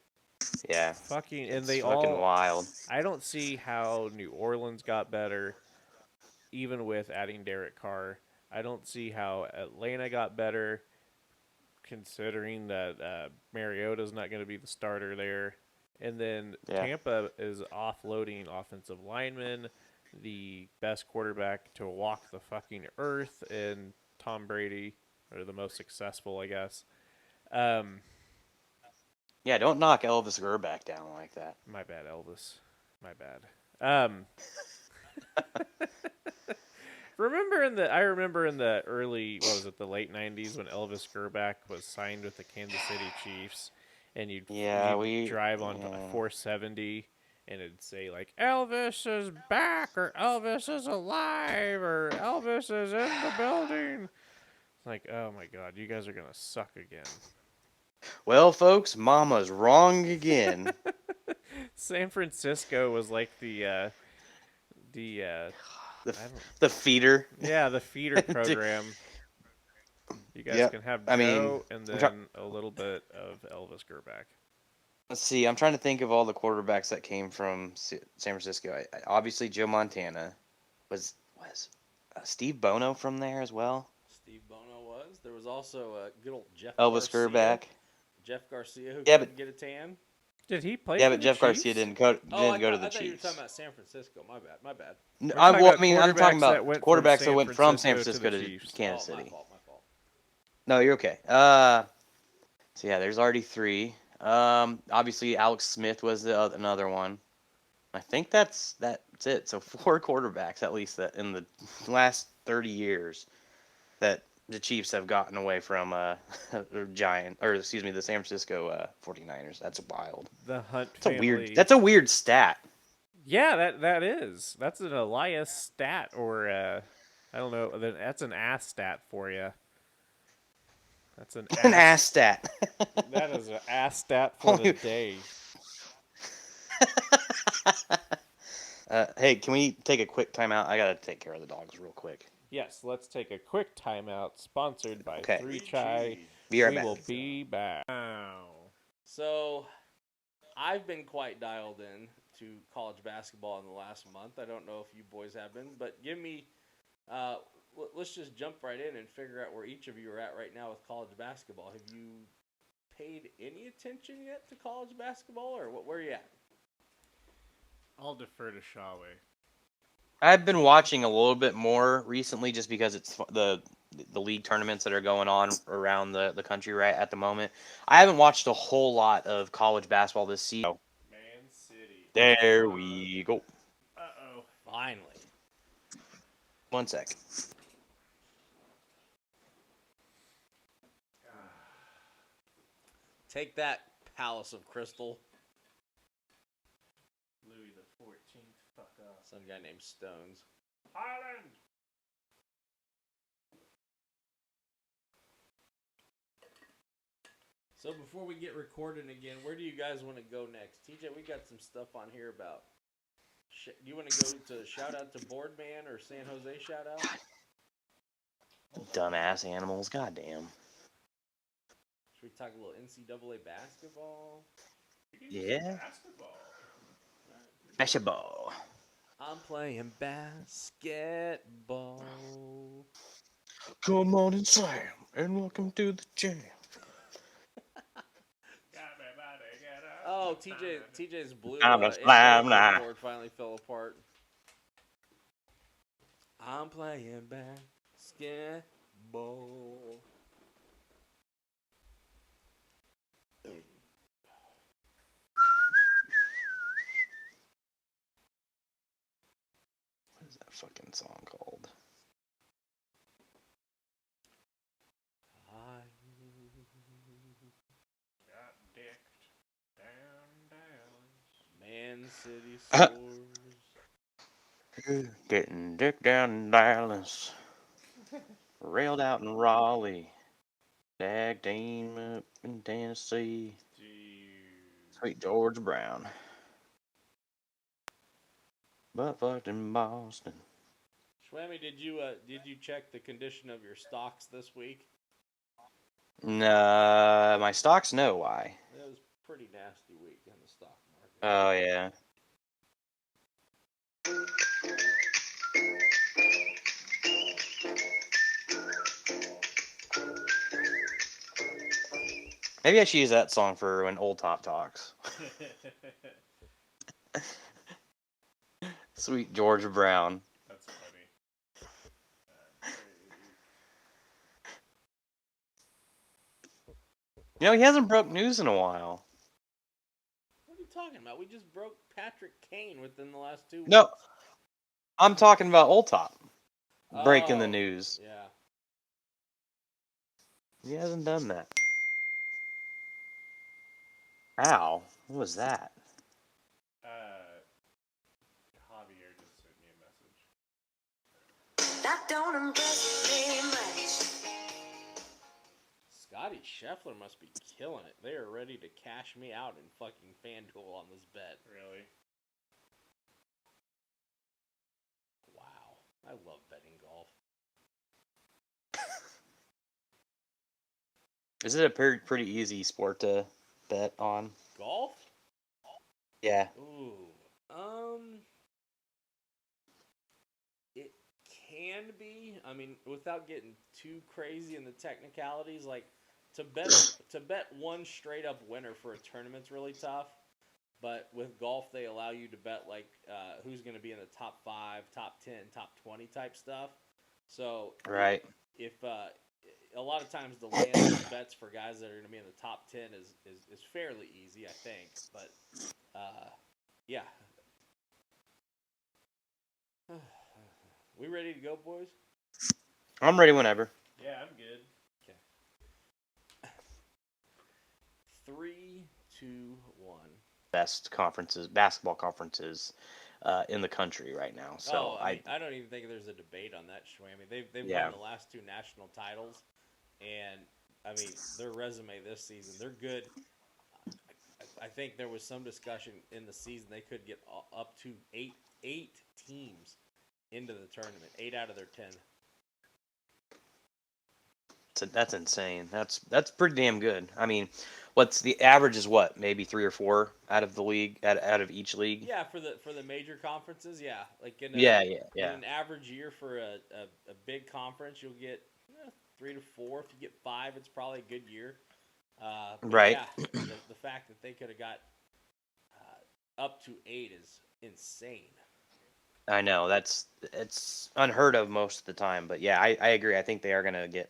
Yeah, fucking, and it's they fucking all. wild. I don't see how New Orleans got better, even with adding Derek Carr. I don't see how Atlanta got better, considering that Mariota's not going to be the starter there. And then Yeah. Tampa is offloading offensive linemen, the best quarterback to walk the fucking earth, and Tom Brady, or the most successful, I guess. Yeah, don't knock Elvis Gerback down like that. My bad, Elvis. My bad. I remember in the early, the late 90s when Elvis Gerback was signed with the Kansas City Chiefs, and you'd drive on 470 and it'd say like Elvis is back, or Elvis is alive, or Elvis is in the building. It's like, oh my god, you guys are gonna suck again. Well, folks, Mama's wrong again. San Francisco was like the the feeder. Yeah, the feeder program. You guys can have Joe and then a little bit of Elvis Gerback. Let's see. I'm trying to think of all the quarterbacks that came from San Francisco. Obviously, Joe Montana was Steve Bono from there as well. Steve Bono was. There was also good old Jeff Elvis Garcia. Gerback. Jeff Garcia, who couldn't get a tan. Did he play? Yeah, for but Jeff Chiefs? Garcia didn't go to the Chiefs. I thought you were talking about San Francisco. My bad. I'm talking about quarterbacks that went from San Francisco to Kansas City. My fault. No, you're okay. So yeah, there's already 3. Obviously Alex Smith was another one. I think that's it. So 4 quarterbacks at least that in the last 30 years that the Chiefs have gotten away from the San Francisco 49ers. That's wild. The Hunt That's family. That's a weird stat. Yeah, that is. That's an Elias stat, or I don't know. That's an ass stat for you. That's an ass stat. That is an ass stat for the day. Hey, can we take a quick timeout? I gotta take care of the dogs real quick. Yes, let's take a quick timeout. Sponsored by 3 Chai. Be right we back. will be back. So, I've been quite dialed in to college basketball in the last month. I don't know if you boys have been, but give me. Let's just jump right in and figure out where each of you are at right now with college basketball. Have you paid any attention yet to college basketball, or where are you at? I'll defer to Shawway. I've been watching a little bit more recently just because it's the league tournaments that are going on around the country right at the moment. I haven't watched a whole lot of college basketball this season. Man City. There we go. Uh-oh. Finally. 1 sec. Take that, Palace of Crystal. Louis the 14th. Fuck off. Some guy named Stones. Ireland. So before we get recording again, where do you guys want to go next? TJ, we got some stuff on here about. Do you want to go to shout out to Boardman or San Jose shout out? Dumbass animals, goddamn. Should we talk a little NCAA basketball? Yeah. Basketball. Basketball. I'm playing basketball. Come on and slam, and welcome to the jam. Oh, TJ's blue I'm a inboard slam now. cord finally fell apart. I'm playing basketball. What is that fucking song called? Got dicked down Dallas. Man City scores. Getting dick down in Dallas. Railed out in Raleigh. Dag team up in Tennessee. Jeez. Sweet George Brown. But fucked in Boston. Schwammy, did you check the condition of your stocks this week? Nah, my stocks know why. It was a pretty nasty week in the stock market. Oh, yeah. Maybe I should use that song for when Old Top talks. Sweet George Brown. That's funny. You know, he hasn't broke news in a while. What are you talking about? We just broke Patrick Kane within the last 2 weeks. No, I'm talking about Old Top. Breaking the Oh, news. Yeah. He hasn't done that. Ow. What was that? Javier just sent me a message. That don't impress me much. Scotty Scheffler must be killing it. They are ready to cash me out in fucking FanDuel on this bet. Really? Wow. I love betting golf. Is it a pretty easy sport to bet on? Golf? Yeah. Ooh. It can be. I mean, without getting too crazy in the technicalities, like to bet one straight up winner for a tournament's really tough. But with golf, they allow you to bet like who's going to be in the top 5, top 10, top 20 type stuff. So Right. if a lot of times the land of bets for guys that are going to be in the top 10 is fairly easy, I think. But yeah. We ready to go, boys? I'm ready whenever. Yeah, I'm good. 3, 2, 1. Best conferences, basketball conferences in the country right now. So I don't even think there's a debate on that, Schwammy. They've Yeah. won the last 2 national titles, and I mean their resume this season, they're good. I think there was some discussion in the season they could get up to eight teams into the tournament, 8 out of their 10. that's insane. That's pretty damn good. I mean, what's the average is what? Maybe 3 or 4 out of the league, out of each league. Yeah, for the major conferences, yeah. Like in Yeah. in an average year for a big conference, you'll get 3 to 4. If you get 5, it's probably a good year. But Right. Yeah, the fact that they could have got up to 8 is insane. I know it's unheard of most of the time, but yeah, I agree. I think they are gonna get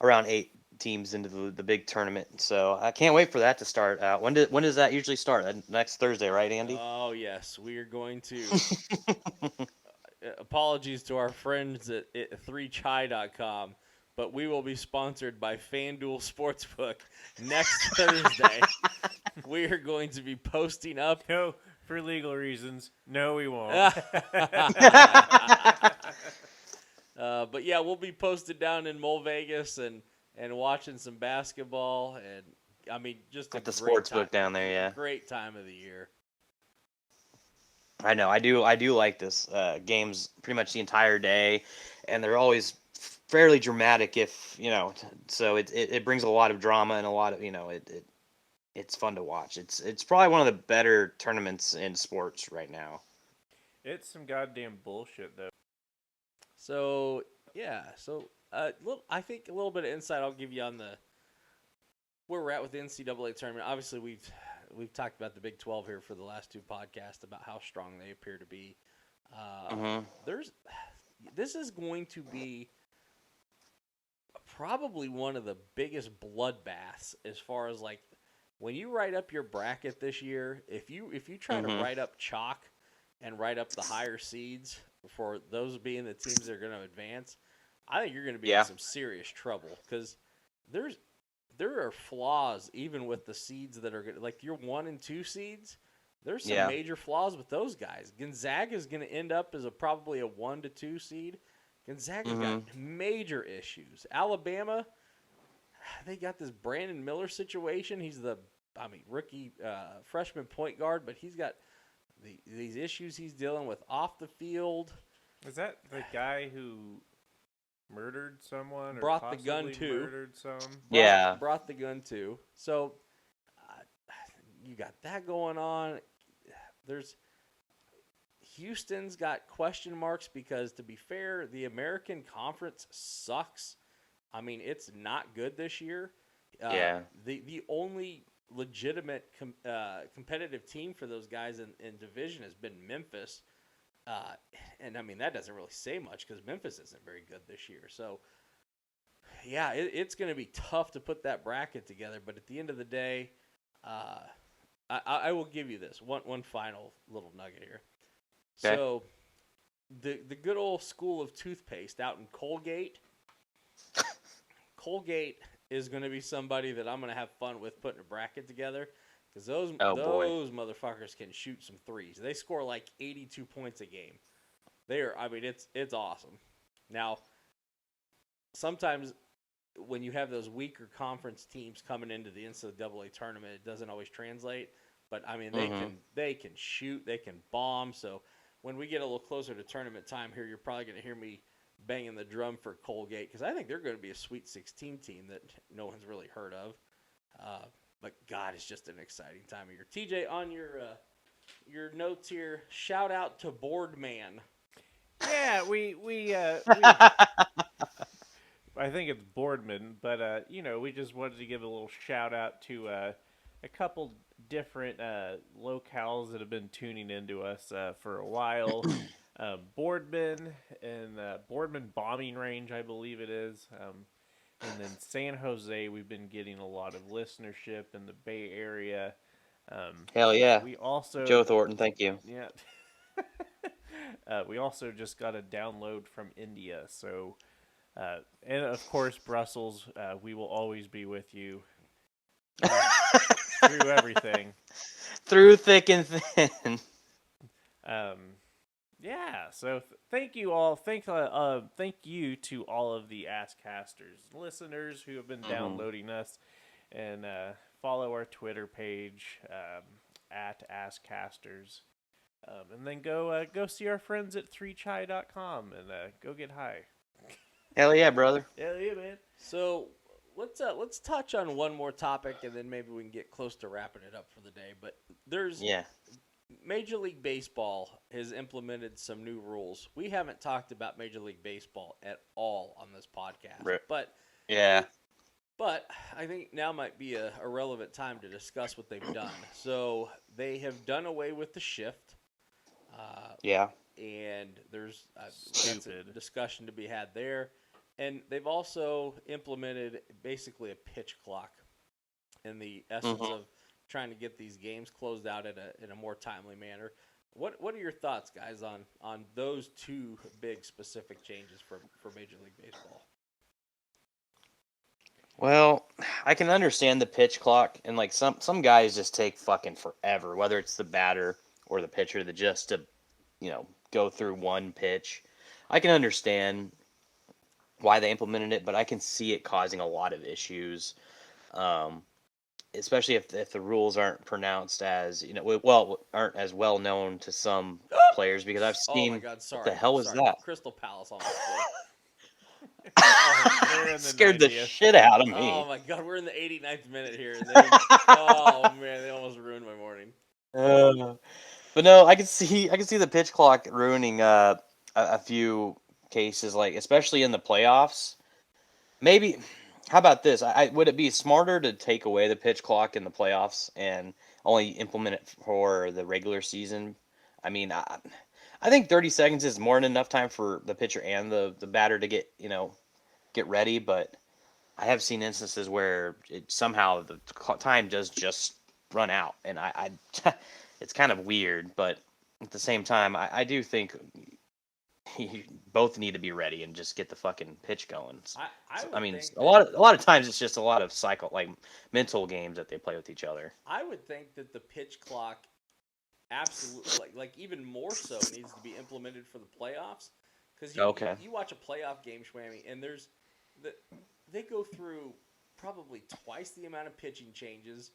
around 8 teams into the big tournament. So I can't wait for that to start. When does that usually start? Next Thursday, right, Andy? Oh yes, we are going to. Apologies to our friends at 3chai.com, but we will be sponsored by FanDuel Sportsbook next Thursday. We are going to be posting up. No, for legal reasons. No, we won't. But yeah, we'll be posted down in Mole Vegas and watching some basketball and I mean, just At the great sports time, book down there, yeah. great time of the year. I know. I do like this. Games pretty much the entire day, and they're always fairly dramatic. If you know, so it brings a lot of drama and a lot of it's fun to watch. It's probably one of the better tournaments in sports right now. It's some goddamn bullshit though. So yeah, so I think a little bit of insight I'll give you on the where we're at with the NCAA tournament. Obviously, we've talked about the Big 12 here for the last two podcasts about how strong they appear to be. This is going to be probably one of the biggest bloodbaths as far as like when you write up your bracket this year. If you try to write up chalk and write up the higher seeds for those being the teams that are going to advance, I think you're going to be in some serious trouble because there are flaws even with the seeds that are like your 1 and 2 seeds. There's some major flaws with those guys. Gonzaga is going to end up as probably a 1 to 2 seed. Gonzaga's got major issues. Alabama, they got this Brandon Miller situation. He's rookie freshman point guard, but he's got these issues he's dealing with off the field. Is that the guy who murdered someone or brought the gun too? Murdered some? Brought the gun too. So you got that going on. Houston's got question marks because, to be fair, the American Conference sucks. I mean, it's not good this year. The only legitimate competitive team for those guys in division has been Memphis. And, I mean, that doesn't really say much because Memphis isn't very good this year. So, yeah, it's going to be tough to put that bracket together. But at the end of the day, I will give you this. One final little nugget here. Okay. So, the good old school of toothpaste out in Colgate is going to be somebody that I'm going to have fun with putting a bracket together because those motherfuckers can shoot some threes. They score like 82 points a game. It's awesome. Now, sometimes when you have those weaker conference teams coming into the NCAA tournament, it doesn't always translate. But I mean, they can shoot, they can bomb. So when we get a little closer to tournament time here, you're probably going to hear me banging the drum for Colgate because I think they're going to be a Sweet 16 team that no one's really heard of. But God, it's just an exciting time of year. TJ, on your notes here, shout out to Boardman. Yeah, we I think it's Boardman, but we just wanted to give a little shout out to a couple different locales that have been tuning into us for a while. Boardman and Boardman Bombing Range, I believe it is. And then San Jose, we've been getting a lot of listenership in the Bay Area. Hell yeah. We also Joe Thornton, thank you. Yeah. We also just got a download from India. So, and of course, Brussels, we will always be with you through everything. Through thick and thin. Yeah, so thank you all. Thank you to all of the Askcasters listeners who have been downloading us, and follow our Twitter page at Askcasters, and then go see our friends at 3chai.com and go get high. Hell yeah, brother. Hell yeah, man. So let's touch on one more topic, and then maybe we can get close to wrapping it up for the day. But Major League Baseball has implemented some new rules. We haven't talked about Major League Baseball at all on this podcast. Right. But I think now might be a relevant time to discuss what they've done. So they have done away with the shift. And there's a discussion to be had there. And they've also implemented basically a pitch clock in the essence of trying to get these games closed out in a more timely manner. What are your thoughts, guys, on those two big specific changes for Major League Baseball? Well, I can understand the pitch clock, and like some guys just take fucking forever, whether it's the batter or the pitcher, that just to go through one pitch. I can understand why they implemented it, but I can see it causing a lot of issues. especially if the rules aren't pronounced as well aren't as well known to some players because I've Oh my seen God! what the Sorry, hell was sorry. that? Crystal Palace almost scored. They're in the Scared the 90th. shit out of Oh me. my God, we're in the 89th minute here, and they. Oh man, they almost ruined my morning. Uh, but no, I can see the pitch clock ruining a few cases, like especially in the playoffs. Maybe, how about this? Would it be smarter to take away the pitch clock in the playoffs and only implement it for the regular season? I mean, I think 30 seconds is more than enough time for the pitcher and the batter to get ready. But I have seen instances where somehow the time does just run out, and it's kind of weird. But at the same time, I do think you both need to be ready and just get the fucking pitch going. I I would mean, think a that lot of times it's just a lot of like mental games that they play with each other. I would think that the pitch clock absolutely like even more so needs to be implemented for the playoffs because Okay. you watch a playoff game, Schwammy, and the they go through probably twice the amount of pitching changes,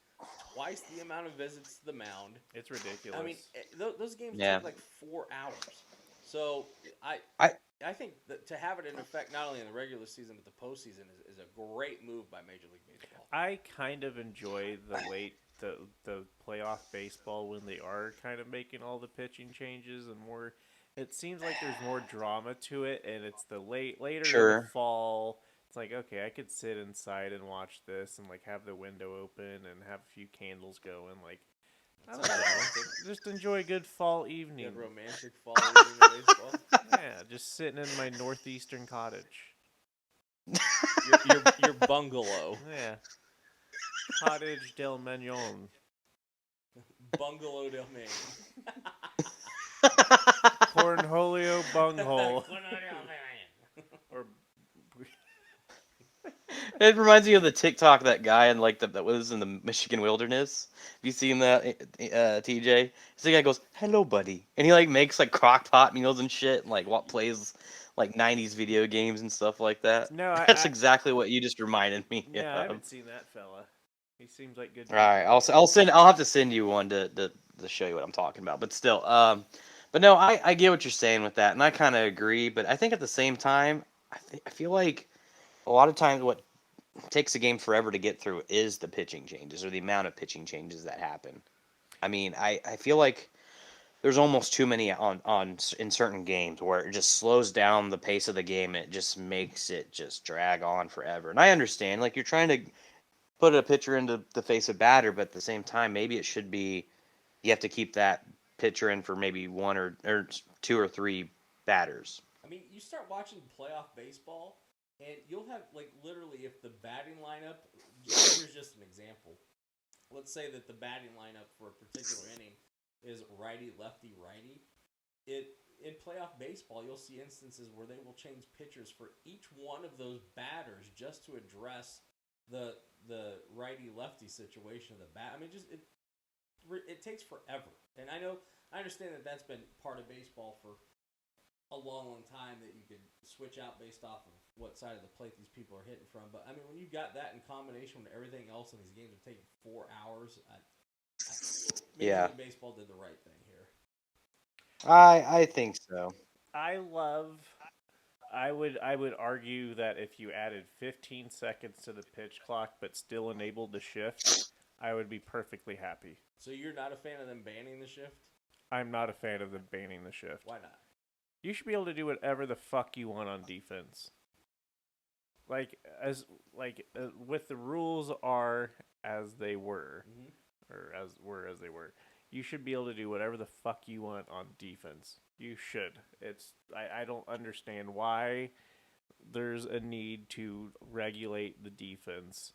twice the amount of visits to the mound. It's ridiculous. I mean, those games Yeah. take like 4 hours. So I I I think that to have it in effect not only in the regular season but the postseason is a great move by Major League Baseball. I kind of enjoy the playoff baseball when they are kind of making all the pitching changes and more. It seems like there's more drama to it, and it's the later in the Sure. fall. It's like, okay, I could sit inside and watch this and like have the window open and have a few candles going. Like, I don't know, just enjoy a good fall evening. Good romantic fall evening of baseball. Yeah, just sitting in my northeastern cottage. Your bungalow. Yeah, Cottage del Mignon. Bungalow del Maine. Cornholio bunghole. Or It reminds me of the TikTok that guy in like that was in the Michigan wilderness. Have you seen that, TJ? So the guy goes, "Hello, buddy," and he like makes like crock pot meals and shit, and like what plays like '90s video games and stuff like that. no, That's exactly what you just reminded me no, I of. haven't seen that fella. He seems like good All right, people. I'll have to send you one to show you what I'm talking about. But still, but no, I get what you're saying with that, and I kind of agree. But I think at the same time, I feel like a lot of times what takes a game forever to get through is the pitching changes or the amount of pitching changes that happen. I mean, I feel like there's almost too many in certain games where it just slows down the pace of the game and it just makes it just drag on forever. And I understand, like you're trying to put a pitcher into the face of batter, but at the same time, maybe it should be you have to keep that pitcher in for maybe one or two or three batters. I mean, you start watching playoff baseball, and you'll have like literally if the batting lineup. Here's just an example. Let's say that the batting lineup for a particular inning is righty, lefty, righty. In playoff baseball, you'll see instances where they will change pitchers for each one of those batters just to address the righty lefty situation of the bat. I mean, it takes forever, and I understand that that's been part of baseball for a long, long time that you could switch out based off of what side of the plate these people are hitting from. But I mean, when you got that in combination with everything else in these games are taking 4 hours, Major Yeah, League Baseball did the right thing here. I think so. I would argue that if you added 15 seconds to the pitch clock but still enabled the shift, I would be perfectly happy. So you're not a fan of them banning the shift? I'm not a fan of them banning the shift. Why not? You should be able to do whatever the fuck you want on defense. With the rules are as they were, or as they were. You should be able to do whatever the fuck you want on defense. You should. I don't understand why there's a need to regulate the defense.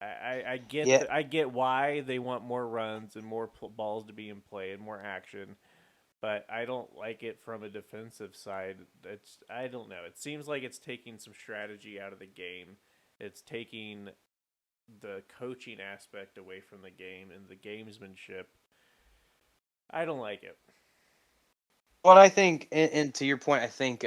I get why they want more runs and more balls to be in play and more action, but I don't like it from a defensive side. I don't know. It seems like it's taking some strategy out of the game. It's taking the coaching aspect away from the game and the gamesmanship. I don't like it. Well, I think, and to your point, I think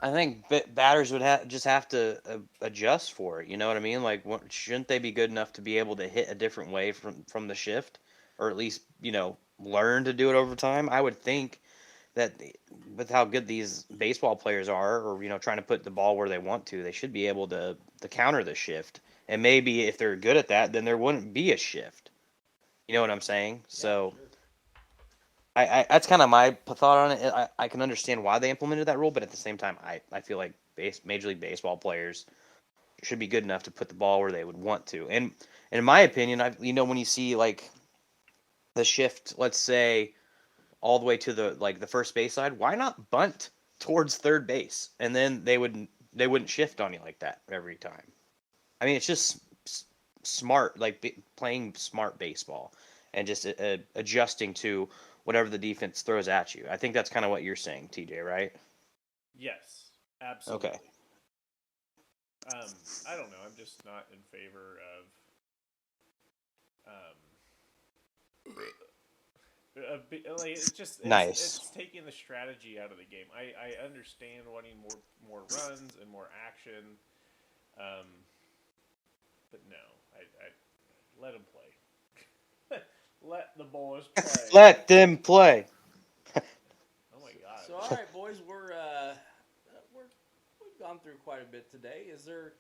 I think batters would just have to adjust for it. You know what I mean? Like, shouldn't they be good enough to be able to hit a different way from the shift, or at least learn to do it over time? I would think that with how good these baseball players are, or trying to put the ball where they want to, they should be able to counter the shift. And maybe if they're good at that, then there wouldn't be a shift. You know what I'm saying? Yeah, So sure. I that's kind of my thought on it. I can understand why they implemented that rule, but at the same time, I feel like Major League Baseball players should be good enough to put the ball where they would want to. And in my opinion, when you see like the shift, let's say all the way to the first base side, why not bunt towards third base, and then they wouldn't shift on you like that every time. I mean, it's just smart, like playing smart baseball, and just adjusting to whatever the defense throws at you. I think that's kind of what you're saying, TJ, right? Yes, Okay. absolutely. I don't know. I'm just not in favor like it's just Nice. it's taking the strategy out of the game. I understand wanting more runs and more action, um, but no, I let them play. Let the boys play. Let them play. Oh my god. So, all right, boys, we've gone through quite a bit today. Is there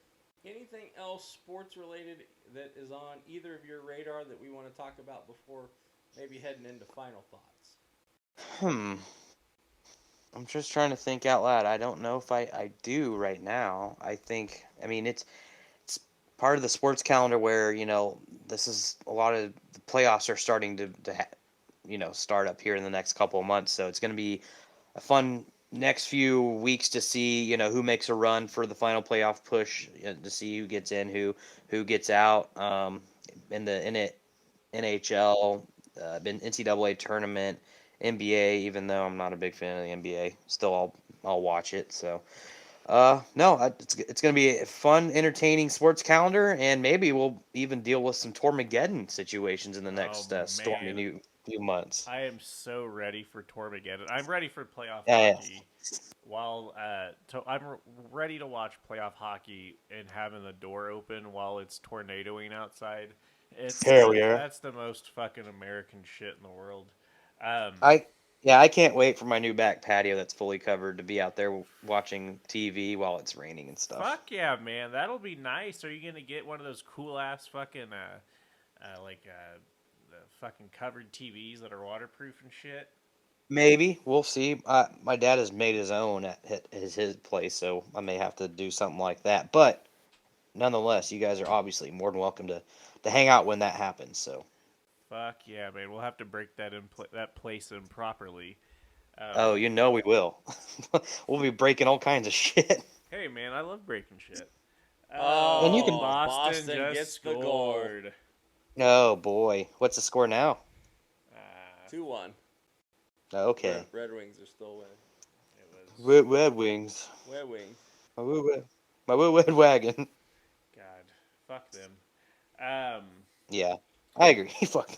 anything else sports related that is on either of your radar that we want to talk about before maybe heading into final thoughts? Hmm. I'm just trying to think out loud. I don't know if I do right now. I mean, it's part of the sports calendar where, this is a lot of the playoffs are starting to start up here in the next couple of months. So it's going to be a fun next few weeks to see, who makes a run for the final playoff push, to see who gets in, who gets out, in it NHL, NCAA tournament, NBA. Even though I'm not a big fan of the NBA, still I'll watch it. So no, it's going to be a fun, entertaining sports calendar, and maybe we'll even deal with some Tormageddon situations in the Oh next stormy man, few months. I am so ready for Tormageddon. I'm ready for playoff Yeah, hockey. While I'm ready to watch playoff hockey and having the door open while it's tornadoing outside. hell yeah. That's the most fucking American shit in the world. Um, I yeah, I can't wait for my new back patio that's fully covered to be out there watching TV while it's raining and stuff. Fuck yeah, man, that'll be nice. Are you gonna get one of those cool ass fucking the fucking covered TVs that are waterproof and shit? Maybe we'll see. My dad has made his own at his place, so I may have to do something like that. But nonetheless, you guys are obviously more than welcome to hang out when that happens. So, Fuck yeah, man. We'll have to break that place in properly. Um, oh, we will. We'll be breaking all kinds of shit. hey man, I love breaking shit. And you Oh, can. Boston Boston just gets the goal. scored. Oh boy, what's the score now? 2-1. Okay, Red Wings are still winning. It was Red Wings. Red Wings. My Red Wagon. God. Fuck them. Um, Yeah, I agree. Fuck.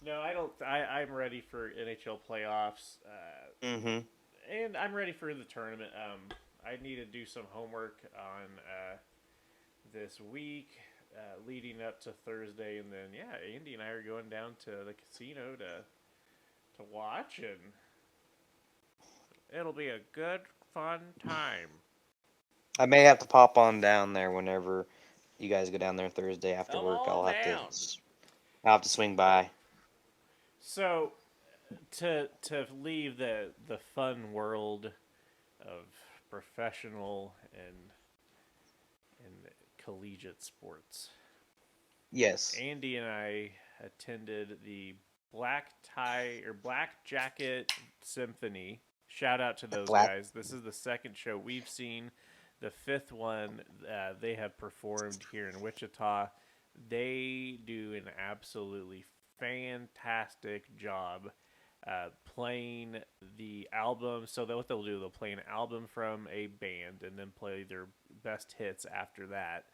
no, I don't. I'm ready for NHL playoffs. Mm-hmm. And I'm ready for the tournament. I need to do some homework on this week, leading up to Thursday, and then Andy and I are going down to the casino to watch, and it'll be a good, fun time. I may have to pop on down there whenever you guys go down there Thursday after Come work. on I'll down. have to swing by. So, to leave the fun world of professional and collegiate sports, Yes. Andy and I attended the Black Jacket Symphony. Shout out to those Black. guys. This is the second show we've seen. The fifth one they have performed here in Wichita. They do an absolutely fantastic job playing the album. So what they'll do, they'll play an album from a band and then play their best hits after that.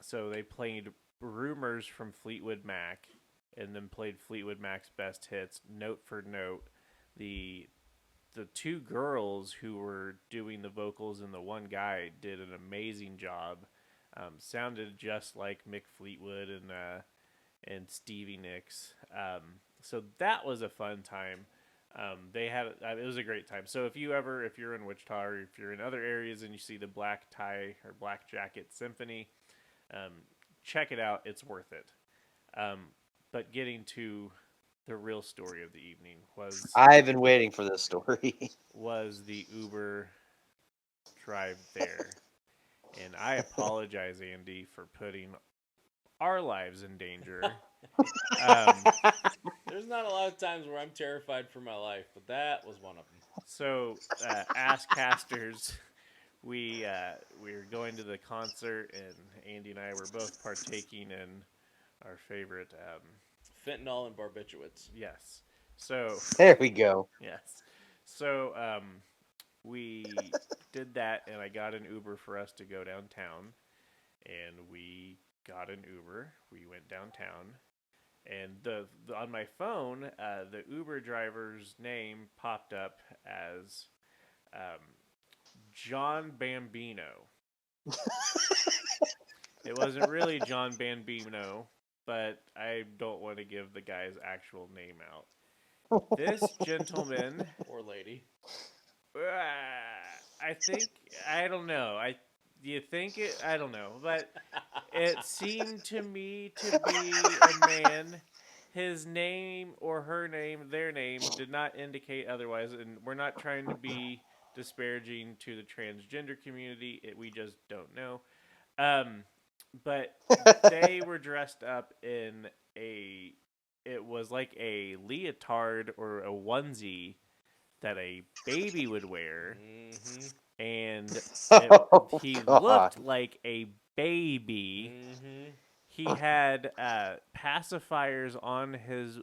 So they played Rumors from Fleetwood Mac and then played Fleetwood Mac's best hits note for note. The the two girls who were doing the vocals and the one guy did an amazing job. Sounded just like Mick Fleetwood and Stevie Nicks. So that was a fun time. They had it was a great time. So if you're in Wichita or if you're in other areas and you see the Black Jacket Symphony, check it out. It's worth it. But getting to the real story of the evening I've been waiting for this story. was the Uber drive there. And I apologize, Andy, for putting our lives in danger. There's not a lot of times where I'm terrified for my life, but that was one of them. So, Ask Casters, we were going to the concert, and Andy and I were both partaking in our favorite. Fentanyl and barbiturates. Yes. So. There we go. Yes. So we did that, and I got an Uber for us to go downtown, and we got an Uber. We went downtown, and on my phone, the Uber driver's name popped up as John Bambino. It wasn't really John Bambino, but I don't want to give the guy's actual name out. This gentleman or lady, I don't know. You think it? I don't know, but it seemed to me to be a man. His name or her name, their name, did not indicate otherwise, and we're not trying to be disparaging to the transgender community. We just don't know. But they were dressed up in it was like a leotard or a onesie that a baby would wear. Mm-hmm. And he God. looked like a baby. Mm-hmm. He had pacifiers on his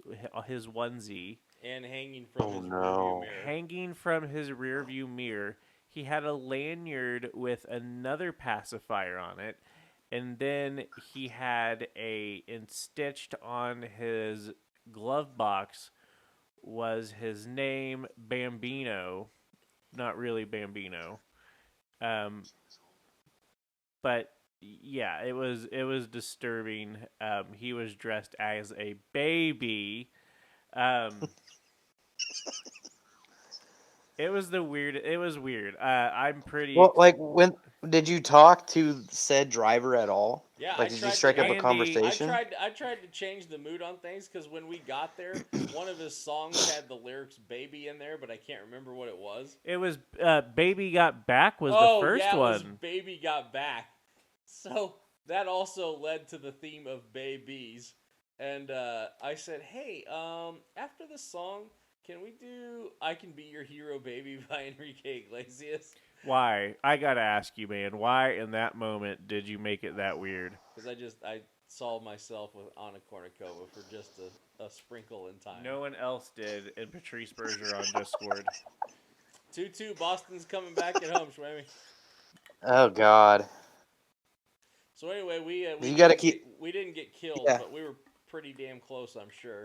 onesie. And hanging from his no. rearview mirror. Hanging from his rearview mirror. He had a lanyard with another pacifier on it. And then he had and stitched on his glove box was his name, Bambino. Not really Bambino. But yeah, it was disturbing. He was dressed as a baby. It was weird. I'm pretty. Well, like, when did you talk to said driver at all? Yeah, Like, did you strike up a Andy, conversation? I tried to change the mood on things because when we got there, one of his songs had the lyrics "baby" in there, but I can't remember what it was. It was "Baby Got Back" was the first yeah, one. It was "Baby Got Back." So that also led to the theme of babies, and I said, "Hey, after this song, can we do "I Can Be Your Hero, Baby" by Enrique Iglesias?" Why? I gotta ask you, man. Why in that moment did you make it that weird? Because I saw myself with Anna Kournikova for just a sprinkle in time. No one else did, and Patrice Bergeron just scored. 2-2, Boston's coming back at home, Schwammy. Oh God. So anyway, we didn't get killed, Yeah. but we were pretty damn close, I'm sure.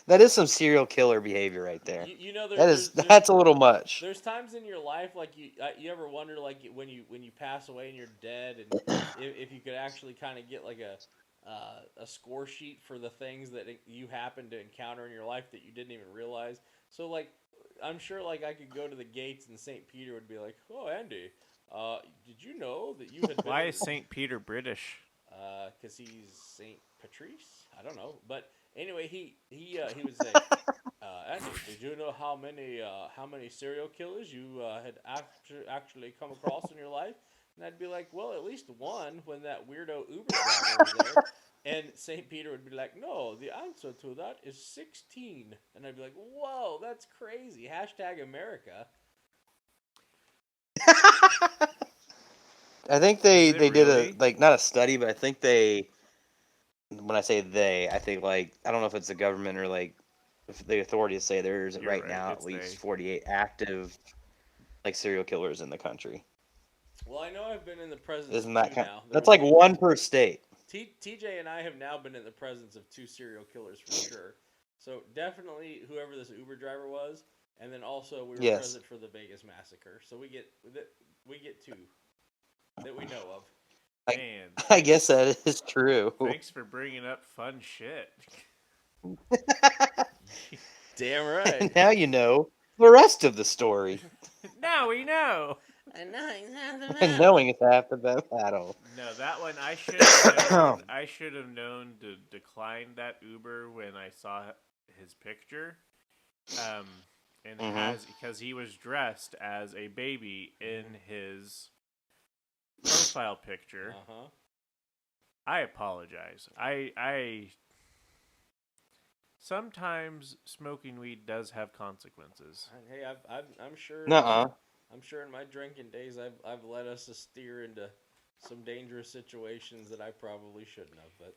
That is some serial killer behavior right there. You know, That's a little much. There's times in your life like you ever wonder like when you pass away and you're dead, and if you could actually kind of get like a score sheet for the things that you happen to encounter in your life that you didn't even realize. So like I'm sure like I could go to the gates and St. Peter would be like, "Oh, Andy, did you know that you had been?" Why is St. Peter British? Because he's St. Patrice. I don't know, but anyway, he would say, "Andy, did you know how many serial killers you had actually come across in your life?" And I'd be like, "Well, at least one when that weirdo Uber driver was there." And St. Peter would be like, "No, the answer to that is 16." And I'd be like, "Whoa, that's crazy. # America." I think they did really? not a study, but I think when I say they, I think like, I don't know if it's the government or like if the authorities say there's You're right right, now it's at least they. 48 active like serial killers in the country. Well, I know I've been in the presence Isn't of that two now. that's like one per state. TJ and I have now been in the presence of 2 serial killers for sure. So definitely whoever this Uber driver was, and then also we were Yes. present for the Vegas massacre. So we get two that we know of. Man, I guess that is true. thanks for bringing up fun shit. Damn And right. now you know the rest of the story. Now we know. And And knowing it's half the battle. No, that one I should have known. I should have known to decline that Uber when I saw his picture. And it has because he was dressed as a baby in his profile picture. Uh-huh. I apologize. I sometimes smoking weed does have consequences. Hey, I'm sure. Nuh-uh. I'm sure in my drinking days, I've led us to steer into some dangerous situations that I probably shouldn't have. But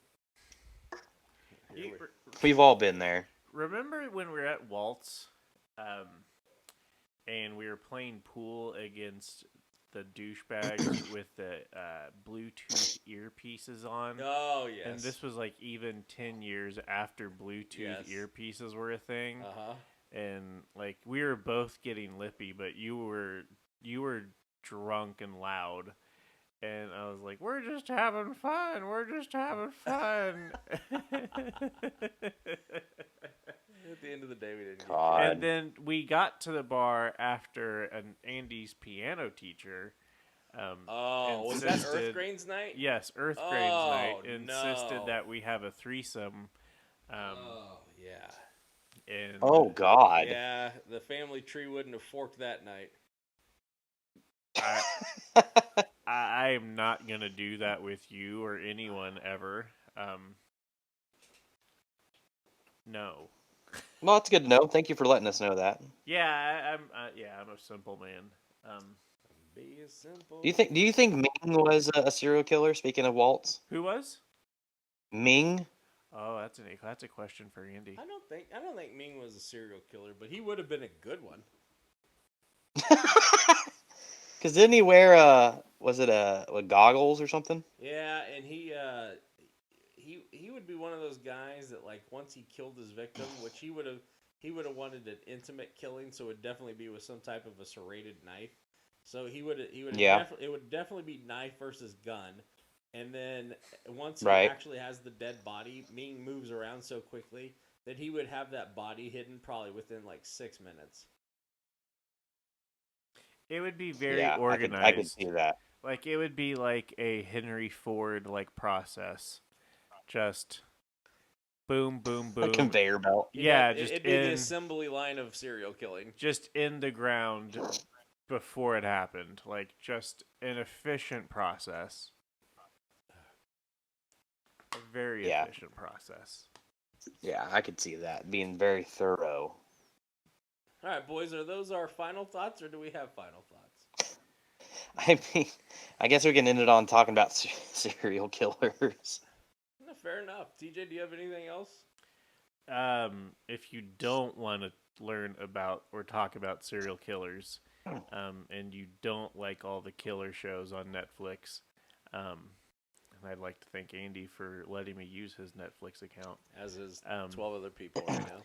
We've all been there. Remember when we were at Waltz, and we were playing pool against the douchebags with the Bluetooth earpieces on? oh yes. And this was like even 10 years after Bluetooth Yes. earpieces were a thing. Uh-huh. And like we were both getting lippy, but you were drunk and loud. And I was like, "We're just having fun. We're just having fun." At the end of the day, we didn't. God. And then we got to the bar after Andy's piano teacher. Oh, was that insisted- Earth Grains night? Yes, Earth Oh, Grains night insisted no. that we have a threesome. Oh yeah. And Oh, God. Yeah, the family tree wouldn't have forked that night. I am not gonna do that with you or anyone ever. No. Well, that's good to know. Thank you for letting us know that. Yeah, I'm a simple man. Be as simple. Do you think Ming was a serial killer? Speaking of Waltz, Who was? Ming. Oh, that's a question for Andy. I don't think Ming was a serial killer, but he would have been a good one. Because didn't he wear was it goggles or something? Yeah, and he would be one of those guys that like once he killed his victim, which he would have wanted an intimate killing, so it would definitely be with some type of a serrated knife. So he would Yeah. it would definitely be knife versus gun. And then once he Right. actually has the dead body, Ming moves around so quickly that he would have that body hidden probably within like 6 minutes. It would be very Yeah, organized. I could see that. Like it would be like a Henry Ford like process. Just boom, boom, boom. A conveyor belt. Yeah, It'd be the assembly line of serial killing. just in the ground before it happened. Like just an efficient process. A very Yeah. efficient process. Yeah, I could see that being very thorough. All right, boys, are those our final thoughts, or do we have final thoughts? I mean, I guess we can end it on talking about serial killers. No, fair enough. TJ, do you have anything else? If you don't want to learn about or talk about serial killers, and you don't like all the killer shows on Netflix, and I'd like to thank Andy for letting me use his Netflix account. As is 12 other people right now.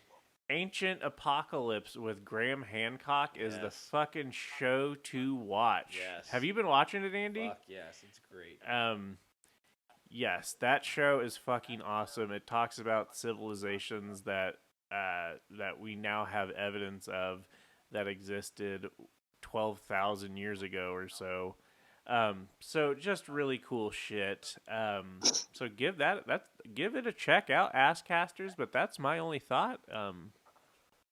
Ancient Apocalypse with Graham Hancock is the Yes. fucking show to watch. Yes. Have you been watching it, Andy? Fuck yes, it's great. Yes, that show is fucking awesome. It talks about civilizations that we now have evidence of that existed 12,000 years ago or so. So just really cool shit. So give it a check out, Asscasters. But that's my only thought.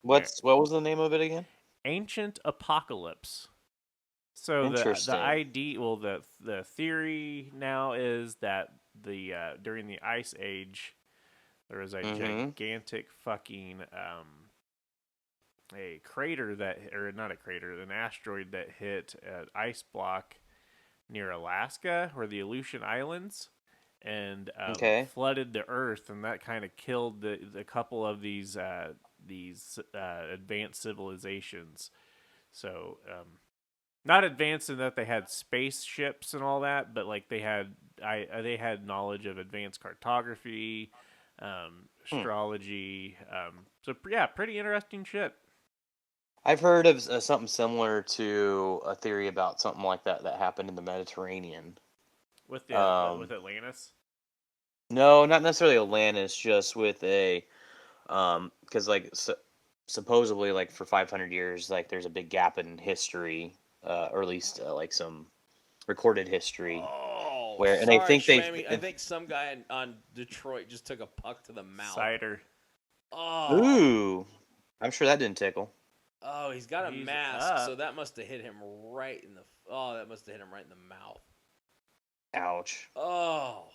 What was the name of it again? Ancient Apocalypse. So Interesting. the idea, well, the theory now is that during the Ice Age, there was a gigantic fucking a crater or not a crater, an asteroid that hit an ice block near Alaska or the Aleutian Islands, and flooded the Earth, and that kind of killed the couple of these advanced civilizations. So not advanced in that they had spaceships and all that, but like they had knowledge of advanced cartography, astrology. So yeah, pretty interesting shit. I've heard of something similar to a theory about something like that happened in the Mediterranean. With with Atlantis. No, not necessarily Atlantis, just with a because like supposedly like for 500 years like there's a big gap in history, or at least like some recorded history. Oh, Where and sorry, I think Schwammy. I think some guy on Detroit just took a puck to the mouth. Cider. Oh. Ooh, I'm sure that didn't tickle. Oh, he's got a He's mask, up. so that must have hit him right in the. Oh, that must have hit him right in the mouth. Ouch. Oh.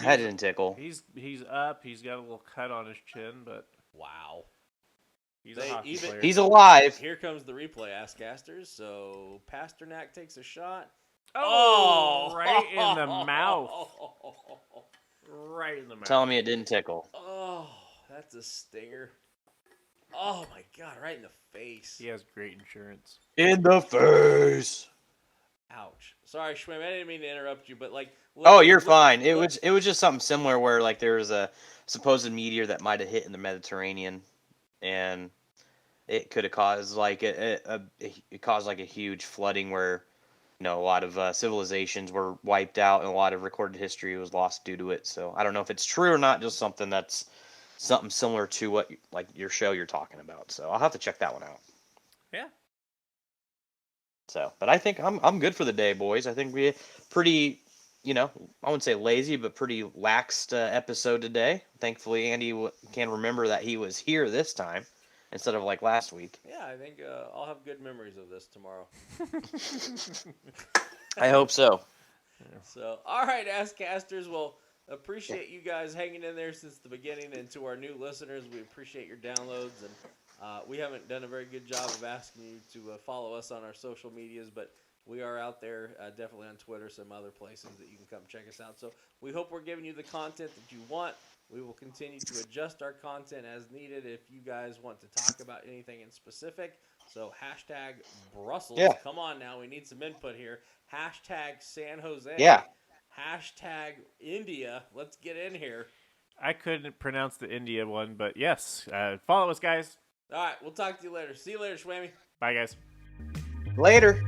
That didn't tickle. He's up. He's got a little cut on his chin, but Wow. he's a hockey player. He's alive. Here comes the replay, Askcasters. So Pasternak takes a shot. Oh, right in the mouth. Right in the mouth. Telling me it didn't tickle. Oh, that's a stinger. Oh my God! Right in the face. He has great insurance. In the face. Ouch. Sorry, Schwim. I didn't mean to interrupt you, but like. Oh, you're fine. It was just something similar where like there was a supposed meteor that might have hit in the Mediterranean, and it could have caused like it caused like a huge flooding where a lot of civilizations were wiped out and a lot of recorded history was lost due to it. So I don't know if it's true or not. Just something similar to what like your show you're talking about. So I'll have to check that one out. Yeah. So, but I think I'm good for the day, boys. I think we pretty, I wouldn't say lazy, but pretty laxed episode today. Thankfully, Andy can remember that he was here this time instead of like last week. Yeah, I think I'll have good memories of this tomorrow. I hope so. So, all right, Askcasters, well, appreciate you guys hanging in there since the beginning, and to our new listeners, we appreciate your downloads, and we haven't done a very good job of asking you to follow us on our social medias, but we are out there, definitely on Twitter, some other places that you can come check us out. So we hope we're giving you the content that you want. We will continue to adjust our content as needed if you guys want to talk about anything in specific. So hashtag Brussels. Yeah. Come on now. We need some input here. Hashtag San Jose. Yeah. Hashtag India. Let's get in here. I couldn't pronounce the India one, but yes. Follow us, guys. All right. We'll talk to you later. See you later, Schwammy. Bye, guys. Later.